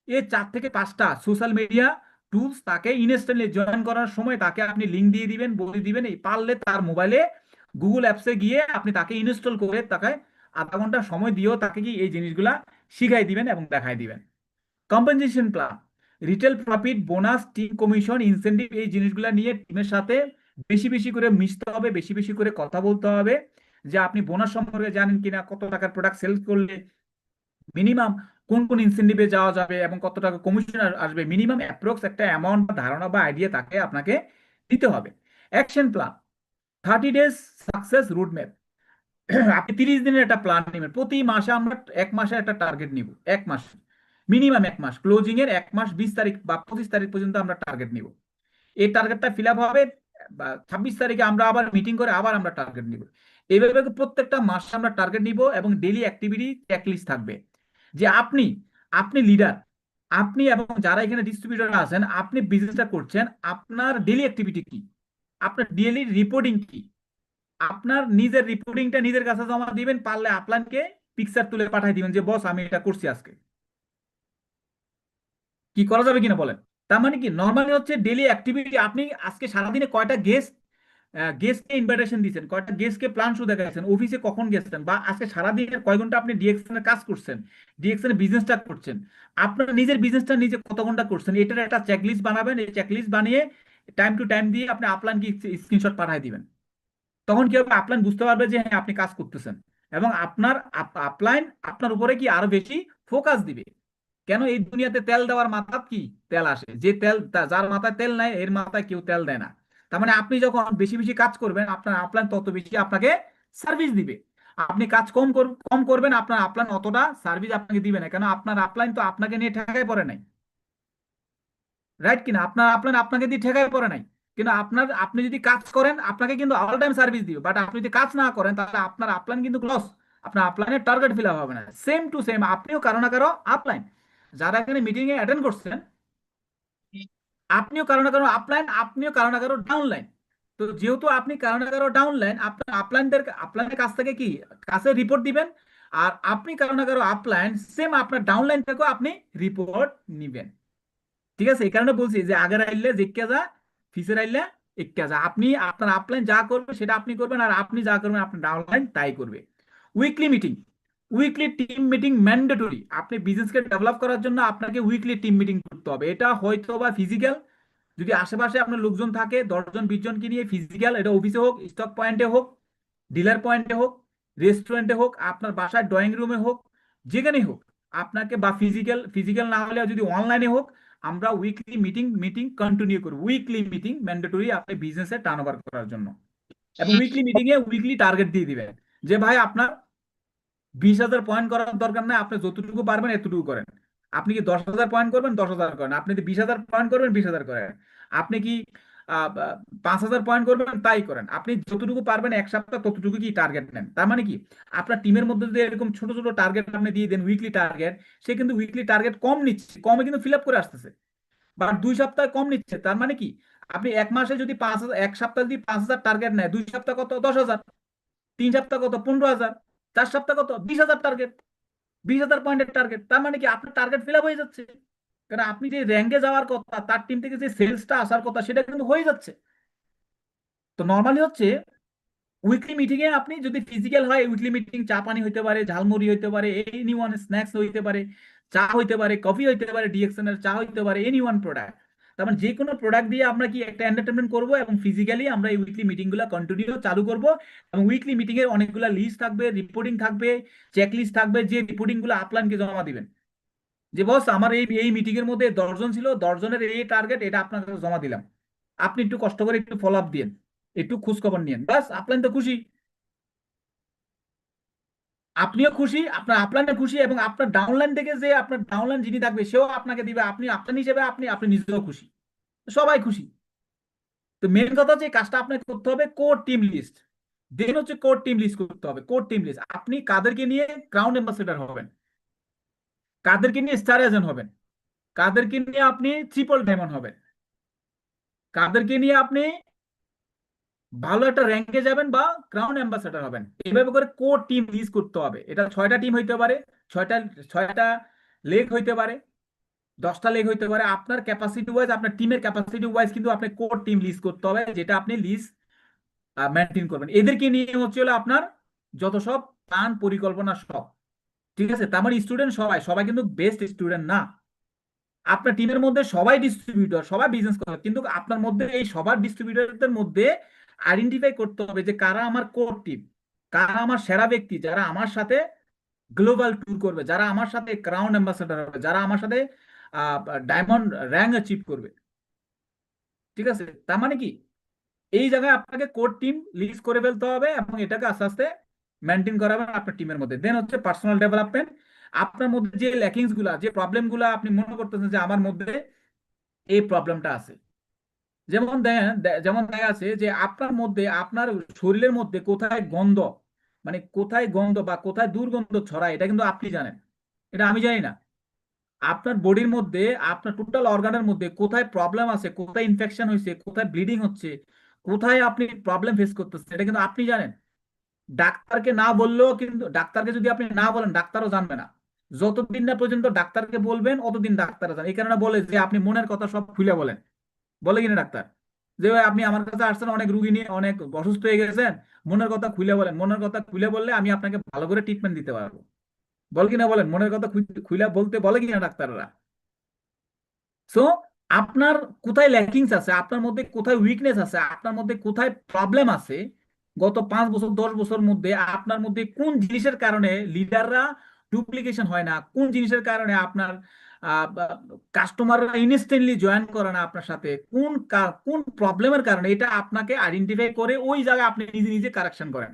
এই 4 থেকে 5টা সোশ্যাল মিডিয়া টুলস তাকে ইনস্ট্যান্টলি জয়েন করার সময় তাকে আপনি লিংক দিয়ে দিবেন, বলে দিবেন, এই পারলে তার মোবাইলে গুগল অ্যাপসে গিয়ে আপনি তাকে ইনস্টল করে তাকে আধা ঘন্টা সময় দিয়েও তাকে কি এই জিনিসগুলা শিখাই দিবেন এবং দেখাই দিবেন। Compensation plan, retail profit, bonus, team commission, incentive, এই জিনিসগুলা নিয়ে টিমের সাথে বেশি বেশি করে মিশতে হবে, বেশি বেশি করে কথা বলতে হবে যে আপনি বোনাস সম্পর্কে জানেন কিনা, কত টাকার প্রোডাক্ট সেল করলে মিনিমাম কোন কোন ইনসেন্টিভে যাওয়া যাবে এবং কত টাকা কমিশন আসবে, মিনিমাম অ্যাপ্রক্স একটা অ্যামাউন্ট বা ধারণা বা আইডিয়া তাকে আপনাকে দিতে হবে। Action plan, 30 days success route map, আপনি 30 দিনের একটা প্ল্যান নেবেন। প্রতি মাসে আমরা 1 মাসে একটা টার্গেট নিব, 1 মাস মিনিমাম, 1 মাস ক্লোজিং এর 1 মাস 20 তারিখ বা 25 তারিখ পর্যন্ত আমরা টার্গেট নিব। এই টার্গেটটা ফিল আপ হবে বা 26 তারিখে আমরা আবার মিটিং করে আবার আমরা টার্গেট নিব। এইভাবে প্রত্যেকটা মাসে আমরা টার্গেট নিব এবং ডেইলি অ্যাক্টিভিটি চেকলিস্ট থাকবে যে আপনি লিডার, আপনি এবং যারা এখানে ডিস্ট্রিবিউটর আছেন, আপনি বিজনেসটা করছেন, আপনার ডেইলি অ্যাক্টিভিটি কি, আপনার ডেইলি রিপোর্টিং কি, আপনার নিজের রিপোর্টিংটা নিজের কাছে জমা দিবেন, পারলে আপলানকে পিকচার তুলে পাঠিয়ে দিবেন যে বস আমি এটা করছি আজকে। কি করা যাবে কিনা বলেন? তার মানে কি নর্মালি হচ্ছে ডেইলি অ্যাক্টিভিটি, আপনি আজকে সারাদিনে কয়টা গেস্টকে ইনভাইটেশন দিয়েছেন, কয়টা গেস্টকে প্ল্যান শো দেখাচ্ছেন, অফিসে কখন গেছেন, বা আজকে সারাদিনের কয় ঘন্টা আপনি ডিএক্সএন এর কাজ করছেন, ডিএক্সএন এর বিজনেসটা করছেন, আপনার নিজের বিজনেসটা নিজে কত ঘন্টা করছেন, এটার একটা চেকলিস্ট বানাবেন। এই চেকলিস্ট বানিয়ে টাইম টু টাইম দিয়ে আপনি আপলাইনকে স্ক্রিনশট পাঠিয়ে দিবেন। তখন কি হবে, আপলাইন বুঝতে পারবে যে হ্যাঁ আপনি কাজ করতেছেন এবং আপনার আপলাইন আপনার উপরে কি আরো বেশি ফোকাস দিবে। কেন এই দুনিয়াতে তেল দেওয়ার মাথায় কি তেল আসে, যে তেল যার মাথায় তেল নাই এর মাথায় কেউ তেল দেয় না। তার মানে আপনি যখন বেশি বেশি কাজ করবেন আপনার আপলাইন তত বেশি আপনাকে সার্ভিস দিবে। আপনি কাজ কম করবেন, আপনার আপলাইন অতটা সার্ভিস আপনাকে দিবে না, কেন আপনার আপলাইন তো আপনাকে নিয়ে ঠেকায় পড়ে নাই, রাইট কিনা? আপনার আপলাইন আপনাকে দিয়ে ঠেকায় পড়ে নাই, কিন্তু আপনি যদি কাজ করেন আপনাকে কিন্তু অল টাইম সার্ভিস দিবে। বাট আপনি যদি কাজ না করেন তাহলে আপনার আপলাইন কিন্তু লস, আপনার আপলাইনের টার্গেট ফিল আপ হবে না। সেম টু সেম আপনিও কারো না কারো আপলাইন, যারা এখানে মিটিং এ অ্যাটেন্ড করছেন, আপনিও কারো না কারো আপলাইন, আপনিও কারো না কারো ডাউনলাইন। তো যেহেতু আপনি কারো না কারো ডাউনলাইন, আপনার আপলাইনের কাছ থেকে কি কাছে রিপোর্ট দিবেন, আর আপনি কারো না কারো আপলাইন সেম আপনার ডাউনলাইন থেকেও আপনি রিপোর্ট নিবেন। ঠিক আছে? এই কারণে বলছি যে আগের আইলে জিজ্ঞা যা, ফিসের আইলে এক্কা যা। আপনি আপনার আপলাইন যা করবে সেটা আপনি করবেন, আর আপনি যা করবেন আপনার ডাউনলাইন তাই করবে। Weekly team meeting mandatory. আপনি বিজনেসকে ডেভেলপ করার জন্য আপনাকে উইকলি টিম মিটিং করতে হবে। এটা হয়তো বা ফিজিক্যাল, যদি আশেপাশে আপনার লোকজন থাকে 10 জন 20 জনকে নিয়ে ফিজিক্যাল, এটা অফিসে হোক, স্টক পয়েন্টে হোক, ডিলার পয়েন্টে হোক, রেস্টুরেন্টে হোক, আপনার বাসার ড্রয়িং রুমে হোক, যেখানেই হোক আপনাকে, বা ফিজিক্যাল না হলে যদি অনলাইনে হোক, আমরা উইকলি মিটিং কন্টিনিউ করব। উইকলি মিটিং ম্যান্ডেটরি আপনি বিজনেসে টার্নওভার করার জন্য। এবং উইকলি মিটিং এ উইকলি টার্গেট দিয়ে দিবেন যে ভাই আপনার 20,000 পয়েন্ট করার দরকার নাই, আপনি যতটুকু পারবেন এতটুকু করেন। আপনি কি 10,000 পয়েন্ট করবেন, 10,000 করেন। আপনি যদি 20,000 পয়েন্ট করবেন, 20,000 করেন। আপনি কি 5,000 পয়েন্ট করবেন, তাই করেন। আপনি যতটুকু পারবেন এক সপ্তাহ ততটুকু কি টার্গেট নেন। তার মানে কি, আপনার টিমের মধ্যে যদি এরকম ছোট ছোট টার্গেট আপনি দিয়ে দেন, উইকলি টার্গেট, সে কিন্তু উইকলি টার্গেট কম নিচ্ছে, কমে কিন্তু ফিল আপ করে আসতেছে। বা 2 সপ্তাহ কম নিচ্ছে, তার মানে কি, আপনি এক মাসে যদি 5,000, এক সপ্তাহ যদি 5,000 টার্গেট নেয়, 2 সপ্তাহ কত, 10,000, 3 সপ্তাহ কত, 15,000, 4 সপ্তাহ কত, 20,000 টার্গেট, 20,000 পয়েন্টের টার্গেট। তার মানে কি, আপনার টার্গেট ফিল আপ হয়ে যাচ্ছে। কারণ আপনি যে র্যাঙ্কে যাওয়ার কথা, তার টিম থেকে যে সেলসটা আসার কথা, সেটা কিন্তু হয়ে যাচ্ছে। তো নর্মালি হচ্ছে উইকলি মিটিং এ আপনি যদি ফিজিক্যাল হয়, উইকলি মিটিং চা পানি হইতে পারে, ঝালমুড়ি হইতে পারে, এনি ওয়ান স্ন্যাক্স হইতে পারে, চা হইতে পারে, কফি হইতে পারে, ডিএক্সএন এর চা হইতে পারে, এনি ওয়ান প্রোডাক্ট। তার মানে যে কোনো প্রোডাক্ট দিয়ে আমরা কি একটা এন্টারটেনমেন্ট করবো, এবং ফিজিক্যালি আমরা এই উইকলি মিটিং গুলো কন্টিনিউ চালু করবো। এবং উইকলি মিটিং এর অনেকগুলো লিস্ট থাকবে, রিপোর্টিং থাকবে, চেক লিস্ট থাকবে, যে রিপোর্টিং গুলো আপলাইনকে জমা দিবেন, যে বস আমার এই এই মিটিং এর মধ্যে 10 জন ছিল, 10 জনের এই টার্গেট, এটা আপনার কাছে জমা দিলাম, আপনি একটু কষ্ট করে একটু ফলো আপ দিন, একটু খোঁজ খবর নিয়েন, বাস আপলাইন তো খুশি, আপনিও খুশি, আপনার আপলাইনে খুশি, এবং আপনার ডাউনলাইন থেকে যে আপনার ডাউনলাইন যিনি থাকবে সেও আপনাকে দিবে, আপনি আপলাইন হিসেবে আপনি আপনি নিজেও খুশি, সবাই খুশি। তো মেন কথা হচ্ছে এই কাজটা আপনাকে করতে হবে, কোর টিম লিস্ট। দেন হচ্ছে কোর টিম লিস্ট করতে হবে, কোর টিম লিস্ট। আপনি কাদেরকে নিয়ে ক্রাউন অ্যাম্বাসেডর হবেন, কাদেরকে নিয়ে স্টার এজেন্ট হবেন, কাদেরকে নিয়ে আপনি ট্রিপল ডায়মন্ড হবেন, কাদেরকে নিয়ে আপনি ভালো একটা র্যাঙ্কে যাবেন বা ক্রাউন অ্যাম্বাসেডর হবেন। এইভাবে করে কোর টিম লিস্ট করতে হবে। এটা 6টা টিম হইতে পারে, ছয়টা ছয়টা লেগ হইতে পারে, 10টা লেগ হইতে পারে। আপনার ক্যাপাসিটি ওয়াইজ, আপনার টিমের ক্যাপাসিটি ওয়াইজ কিন্তু আপনি কোর টিম লিস্ট করতে হবে, যেটা আপনি লিস্ট মেনটেন করবেন। এদেরকে নিয়ে হচ্ছে হলো আপনার যত সব প্ল্যান পরিকল্পনা সব, ঠিক আছে। তার মানে স্টুডেন্ট সবাই সবাই কিন্তু বেস্ট স্টুডেন্ট না। আপনার টিমের মধ্যে সবাই ডিস্ট্রিবিউটর, সবাই বিজনেস করে, কিন্তু আপনার মধ্যে এই সবার ডিস্ট্রিবিউটরদের মধ্যে আইডেন্টিফাই করতে হবে যে কারা আমার কোর টিম, কারা আমার সেরা ব্যক্তি, যারা আমার সাথে গ্লোবাল ট্যুর করবে, যারা আমার সাথে ক্রাউন অ্যাম্বাসেডর হবে, যারা আমার সাথে ডায়মন্ড র্যাঙ্ক অ্যাচিভ করবে, ঠিক আছে। তার মানে কি, এই জায়গায় আপনাকে কোর টিম লিস্ট করে ফেলতে হবে, এবং এটাকে আস্তে আস্তে মেনটেন করাবেন আপনার টিমের মধ্যে। দেন হচ্ছে পার্সোনাল ডেভেলপমেন্ট। আপনার মধ্যে যে ল্যাকিংস গুলা, যে প্রবলেম গুলা আপনি মনে করতেছেন যে আমার মধ্যে এই প্রবলেমটা আছে, যেমন যেমন দেখা আছে যে আপনার মধ্যে, আপনার শরীরের মধ্যে কোথায় গন্ধ, মানে কোথায় গন্ধ বা কোথায় দুর্গন্ধ ছড়ায়, এটা কিন্তু আপনি জানেন, এটা আমি জানি না। আপনার বডির মধ্যে, আপনার টোটাল অর্গানের মধ্যে কোথায় প্রবলেম আছে, কোথায় ইনফেকশন হয়েছে, কোথায় ব্লিডিং হচ্ছে, কোথায় আপনি প্রবলেম ফেস করতেছেন, এটা কিন্তু আপনি জানেন। ডাক্তারকে না বললেও কিন্তু, ডাক্তারকে যদি আপনি না বলেন, ডাক্তারও জানবে না। যতদিন না পর্যন্ত ডাক্তারকে বলবেন, অতদিন ডাক্তারও জানে। এই কারণে বলে যে আপনি মনের কথা সব খুলে বলেন, বলে কিনা ডাক্তার, যে ভাই আপনি আমার কাছে আসছেন অনেক রুগী নিয়ে, অনেক অসুস্থ হয়ে গেছেন, মনের কথা খুলে বলেন, মনের কথা খুলে বললে আমি আপনাকে ভালো করে ট্রিটমেন্ট দিতে পারবো, বল কিনা বলেন, মনের কথা খুলে বলতে বলে কিনা ডাক্তাররা। সো আপনার কোথায় ল্যাকিংস আছে, আপনার মধ্যে কোথায় উইকনেস আছে, আপনার মধ্যে কোথায় প্রবলেম আছে, গত 5 বছর 10 বছর মধ্যে আপনার মধ্যে কোন জিনিসের কারণে লিডাররা ডুপ্লিকেশন হয় না, কোন জিনিসের কারণে আপনার কাস্টমাররা ইনস্ট্যান্টলি জয়েন করে না আপনার সাথে, কোন প্রবলেমের কারণে, এটা আপনাকে আইডেন্টিফাই করে ওই জায়গায় আপনি নিজে নিজে কারেকশন করেন।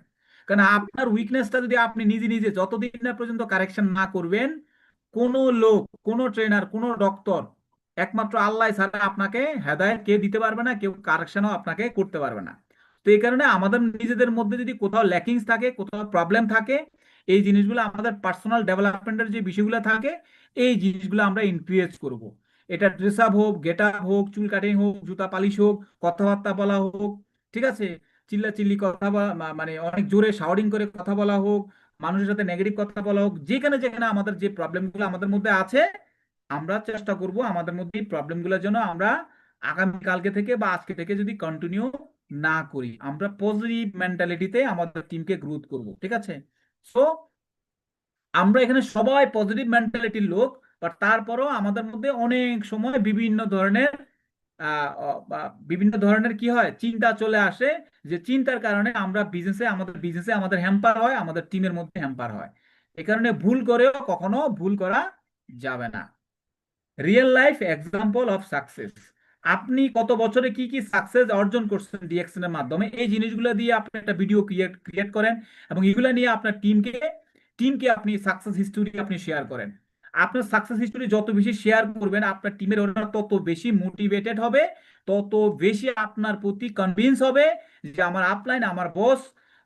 কারণ আপনার উইকনেসটা যদি আপনি নিজে নিজে যতদিন না পর্যন্ত কারেকশন না করবেন, কোনো লোক, কোনো ট্রেনার, কোনো ডক্টর, একমাত্র আল্লাহ ছাড়া আপনাকে হেদায়েত কে দিতে পারবে না, কেউ কারেকশনও আপনাকে করতে পারবে না। তো এই কারণে আমাদের নিজেদের মধ্যে যদি কোথাও ল্যাকিংস থাকে, কোথাও প্রবলেম থাকে, এই জিনিসগুলো আমাদের পার্সোনাল ডেভেলপমেন্টের যে বিষয়গুলো থাকে, এই জিনিসগুলো আমরা ইনক্রিজ করব। এটা ড্রেস আপ হোক, গেট আপ হোক, চুল কাটিং হোক, জুতা পালিশ হোক, কথাবার্তা বলা হোক, ঠিক আছে, চিল্লা চিল্লি কথা মানে অনেক জোরে শাউটিং করে কথা বলা হোক, মানুষের সাথে নেগেটিভ কথা বলা হোক, যেখানে যেখানে আমাদের যে প্রবলেমগুলো আমাদের মধ্যে আছে, আমরা চেষ্টা করব আমাদের মধ্যে এই প্রবলেমগুলোর জন্য আমরা আগামী কালকে থেকে বা আজকে থেকে যদি কন্টিনিউ না করি, আমরা পজিটিভ মেন্টালিটিতে আমাদের টিমকে গ্রোথ করব, ঠিক আছে। সো আমরা এখানে সবাই পজিটিভ মেন্টালিটির লোক, বাট তারপরও আমাদের মধ্যে অনেক সময় বিভিন্ন ধরনের কি হয়, চিন্তা চলে আসে, যে চিন্তার কারণে আমরা বিজনেসে আমাদের হ্যাম্পার হয়, আমাদের টিমের মধ্যে হ্যাম্পার হয়। এই কারণে ভুল করেও কখনো ভুল করা যাবে না। Real life example of success. আপনি কত বছরে কি কি সাকসেস অর্জন করছেন ডিএক্সএন এর মাধ্যমে, এই জিনিসগুলো দিয়ে আপনি একটা ভিডিও ক্রিয়েট করেন, এবং এগুলো নিয়ে আপনার টিমকে আপনি সাকসেস হিস্টোরি আপনি শেয়ার করেন। আপনার সাকসেস হিস্টোরি যত বেশি শেয়ার করবেন আপনার টিমের ওরা তত বেশি মোটিভেটেড হবে, তত বেশি আপনার প্রতি কনভিন্স হবে যে আমার আপলাইন, আমার বস,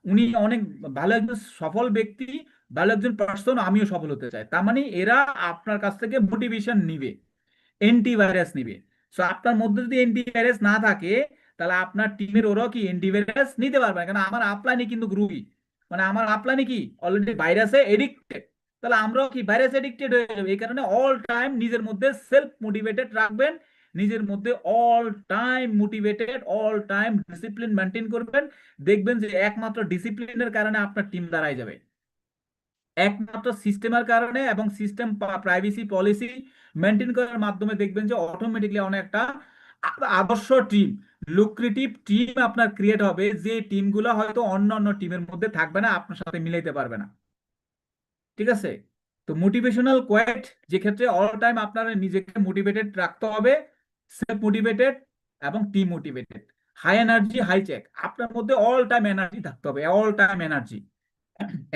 উনি অনেক ভালো একজন সফল ব্যক্তি, ভালো একজন পার্সন, আমিও সফল হতে চাই। তার মানে এরা আপনার কাছ থেকে মোটিভেশন নিবে, অ্যান্টিভাইরাস নিবে। সো আপনার মধ্যে যদি অ্যান্টিভাইরাস না থাকে তাহলে আপনার টিমের ওরাও কি অ্যান্টিভাইরাস নিতে পারবে না, কারণ আমার আপলাইনে কিন্তু রুগী, মানে আমার আপলাইনে কি অলরেডি ভাইরাসে এডিক্টেড, তাহলে আমরাও কি ভাইরাস এডিক্টেড হয়ে যাবে। এই কারণে অল টাইম নিজের মধ্যে সেলফ মোটিভেটেড রাখবেন, নিজের মধ্যে all time motivated, all time discipline maintain করবেন। দেখবেন যে একমাত্র ডিসিপ্লিনের কারণে আপনার টিম দাঁড়ায় যাবে, একমাত্র সিস্টেমের কারণে এবং সিস্টেম প্রাইভেসি পলিসি মেনটেন করার মাধ্যমে দেখবেন যে অটোমেটিকলি অনেকটা আদর্শ টিম, লুক্রেটিভ টিম আপনার ক্রিয়েট হবে, যে টিমগুলো হয়তো অন্য অন্য টিমের মধ্যে থাকবে না, আপনার সাথে মিলাইতে পারবে না। ঠিক আছে? তো মোটিভেশনাল কোয়েট, যে ক্ষেত্রে অল টাইম আপনার নিজেকে মোটিভেটেড রাখতে হবে, সেলফ মোটিভেটেড এবং team motivated, high energy high check, আপনার মধ্যে অল টাইম এনার্জি থাকতে হবে, all time energy,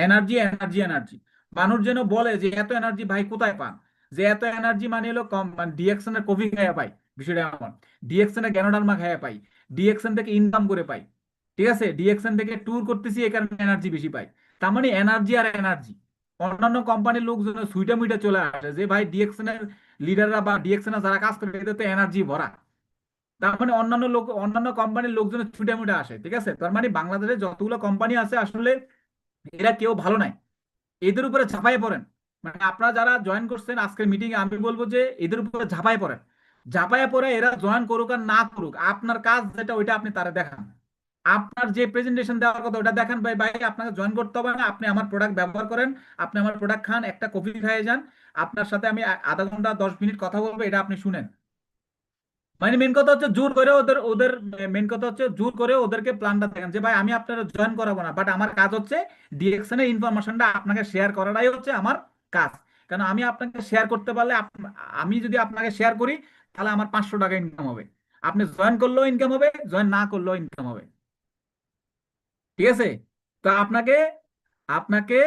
energy energy energy. মানুষ যেন বলে যে এত এনার্জি ভাই কোথায় পান, যে এত এনার্জি মানে হলো কম, মানে ডিএক্সএন এর কফি খাইয়া পাই, বিষয়টা এমন, ডিএক্সএন এর গ্যানোডার্মা খাইয়া পাই, ডিএক্সএন থেকে ইনকাম করে পাই, ঠিক আছে, ডিএক্সএন থেকে ট্যুর করতেছি এই কারণে এনার্জি বেশি পাই। তার মানে এনার্জি আর এনার্জি। অন্যান্য কোম্পানির লোকজন সুইটা মুইটা চলে আসে যে ভাই ডিএক্সএন এর লিডাররা বা ডিএক্সএন এর যারা কাজ করে এদের তো এনার্জি ভরা, তার মানে অন্যান্য লোক, অন্যান্য কোম্পানির লোকজন ছুটে মুটে আসে। ঠিক আছে, তার মানে বাংলাদেশে যতগুলো কোম্পানি আছে আসলে এরা কেউ ভালো নাই, এদের উপরে ঝাঁপাই পড়েন। মানে আপনারা যারা জয়েন করছেন আজকের মিটিং এ, আমি বলবো যে এদের উপরে ঝাঁপাই পড়েন, ঝাঁপাই পড়ে এরা জয়েন করুক আর না করুক, আপনার কাজ যেটা ওইটা আপনি তারা দেখান, আপনার যে প্রেজেন্টেশন দেওয়ার কথা ওটা দেখান, ভাই ভাই আপনাকে জয়েন করতে হবে না, আপনি আমার প্রোডাক্ট ব্যবহার করেন, আপনি আমার প্রোডাক্ট খান, একটা কফি খাইয়ে যান, আপনার সাথে আমি আধা ঘন্টা 10 মিনিট কথা বলবো, এটা আপনি শুনেন। মানে মেন কথা হচ্ছে জোর করে ওদের ওদের মেন কথা হচ্ছে জোর করে ওদেরকে প্ল্যানটা দেখেন যে ভাই আমি আপনারা জয়েন করাবো না, বাট আমার কাজ হচ্ছে ডিরেকশনের ইনফরমেশনটা আপনাকে শেয়ার করাটাই হচ্ছে আমার কাজ। কারণ আমি আপনাকে শেয়ার করতে পারলে আমি যদি আপনাকে শেয়ার করি তাহলে আমার 500 টাকা ইনকাম হবে, আপনি জয়েন করলেও ইনকাম হবে, জয়েন না করলেও ইনকাম হবে। ঠিক আছে? তো আপনাকে আপনাকে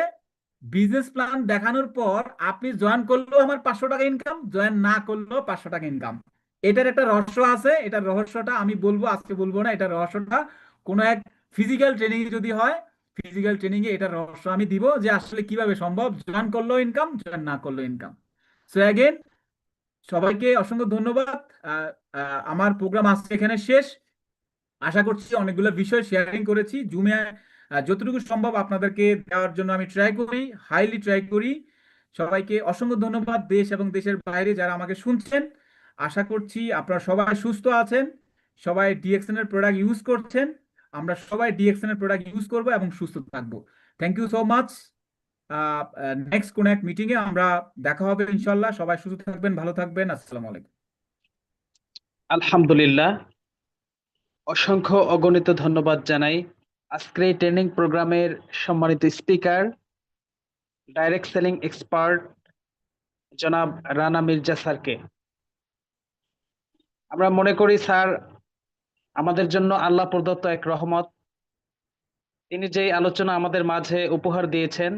বিজনেস প্ল্যান দেখানোর পর আপনি জয়েন করলেও আমার 500 টাকা ইনকাম, জয়েন না করলেও 500 টাকা ইনকাম। এটার একটা রহস্য আছে, এটার রহস্যটা আমি বলবো, আজকে বলবো না, এটার রহস্যটা কোনো এক ফিজিক্যাল ট্রেনিং যদি হয়, ফিজিক্যাল ট্রেনিং এ এটার রহস্য আমি দিব যে আসলে কিভাবে সম্ভব জয়েন করলেও ইনকাম, জয়েন না করলেও ইনকাম। সো অ্যাগেন সবাইকে অসংখ্য ধন্যবাদ। আমার প্রোগ্রাম আজকে এখানে শেষ। আশা করছি অনেকগুলো বিষয় শেয়ারিং করেছি জুমে, যতটুকু সম্ভব আপনাদেরকে দেওয়ার জন্য আমি ট্রাই করি, হাইলি ট্রাই করি। সবাইকে অসংখ্য ধন্যবাদ, দেশ এবং দেশের বাইরে যারা আমাকে শুনছেন। আশা করছি আপনারা সবাই সুস্থ আছেন, সবাই ডিএক্সএন এর প্রোডাক্ট ইউজ করছেন, আমরা সবাই ডিএক্সএন এর প্রোডাক্ট ইউজ করব এবং সুস্থ থাকবো। Thank you so much. Next কোন এক মিটিং এ আমরা দেখা হবে ইনশাল্লাহ। সবাই সুস্থ থাকবেন, ভালো থাকবেন। আসসালামু আলাইকুম। আলহামদুলিল্লাহ, অসংখ্য অগণিত ধন্যবাদ জানাই আজকের এই ট্রেনিং প্রোগ্রামের সম্মানিত স্পিকার, ডাইরেক্ট সেলিং এক্সপার্ট জনাব রানা মির্জা স্যারকে। আমরা মনে করি স্যার আমাদের জন্য আল্লাহ প্রদত্ত এক রহমত। তিনি যেই আলোচনা আমাদের মাঝে উপহার দিয়েছেন,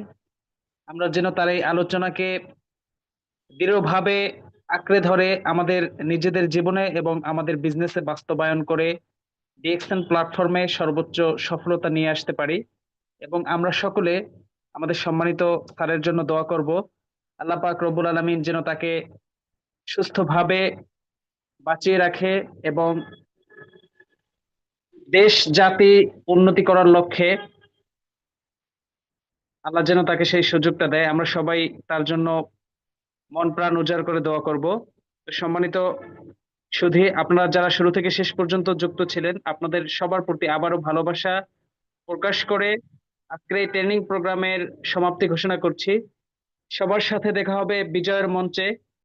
আমরা যেন তার এই আলোচনাকে দৃঢ়ভাবে আঁকড়ে ধরে আমাদের নিজেদের জীবনে এবং আমাদের বিজনেসে বাস্তবায়ন করে ডিএক্সএন প্ল্যাটফর্মে সর্বোচ্চ সফলতা নিয়ে আসতে পারি। এবং আমরা সকলে আমাদের সম্মানিত স্যারের জন্য দোয়া করব, আল্লাহ পাক রব্বুল আলামিন যেন তাকে সুস্থভাবে বাঁচিয়ে রাখে এবং দেশ জাতি উন্নতি করার লক্ষ্যে আল্লাহ যেন তাকে সেই সুযোগটা দেয়। আমরা সবাই তার জন্য মন প্রাণ উজাড় করে দোয়া করব। তো সম্মানিত সুধী, আপনারা যারা শুরু থেকে শেষ পর্যন্ত যুক্ত ছিলেন, আপনাদের সবার প্রতি আবারও ভালোবাসা প্রকাশ করে আজকের এই ট্রেনিং প্রোগ্রামের সমাপ্তি ঘোষণা করছি। সবার সাথে দেখা হবে বিজয়ের মঞ্চে।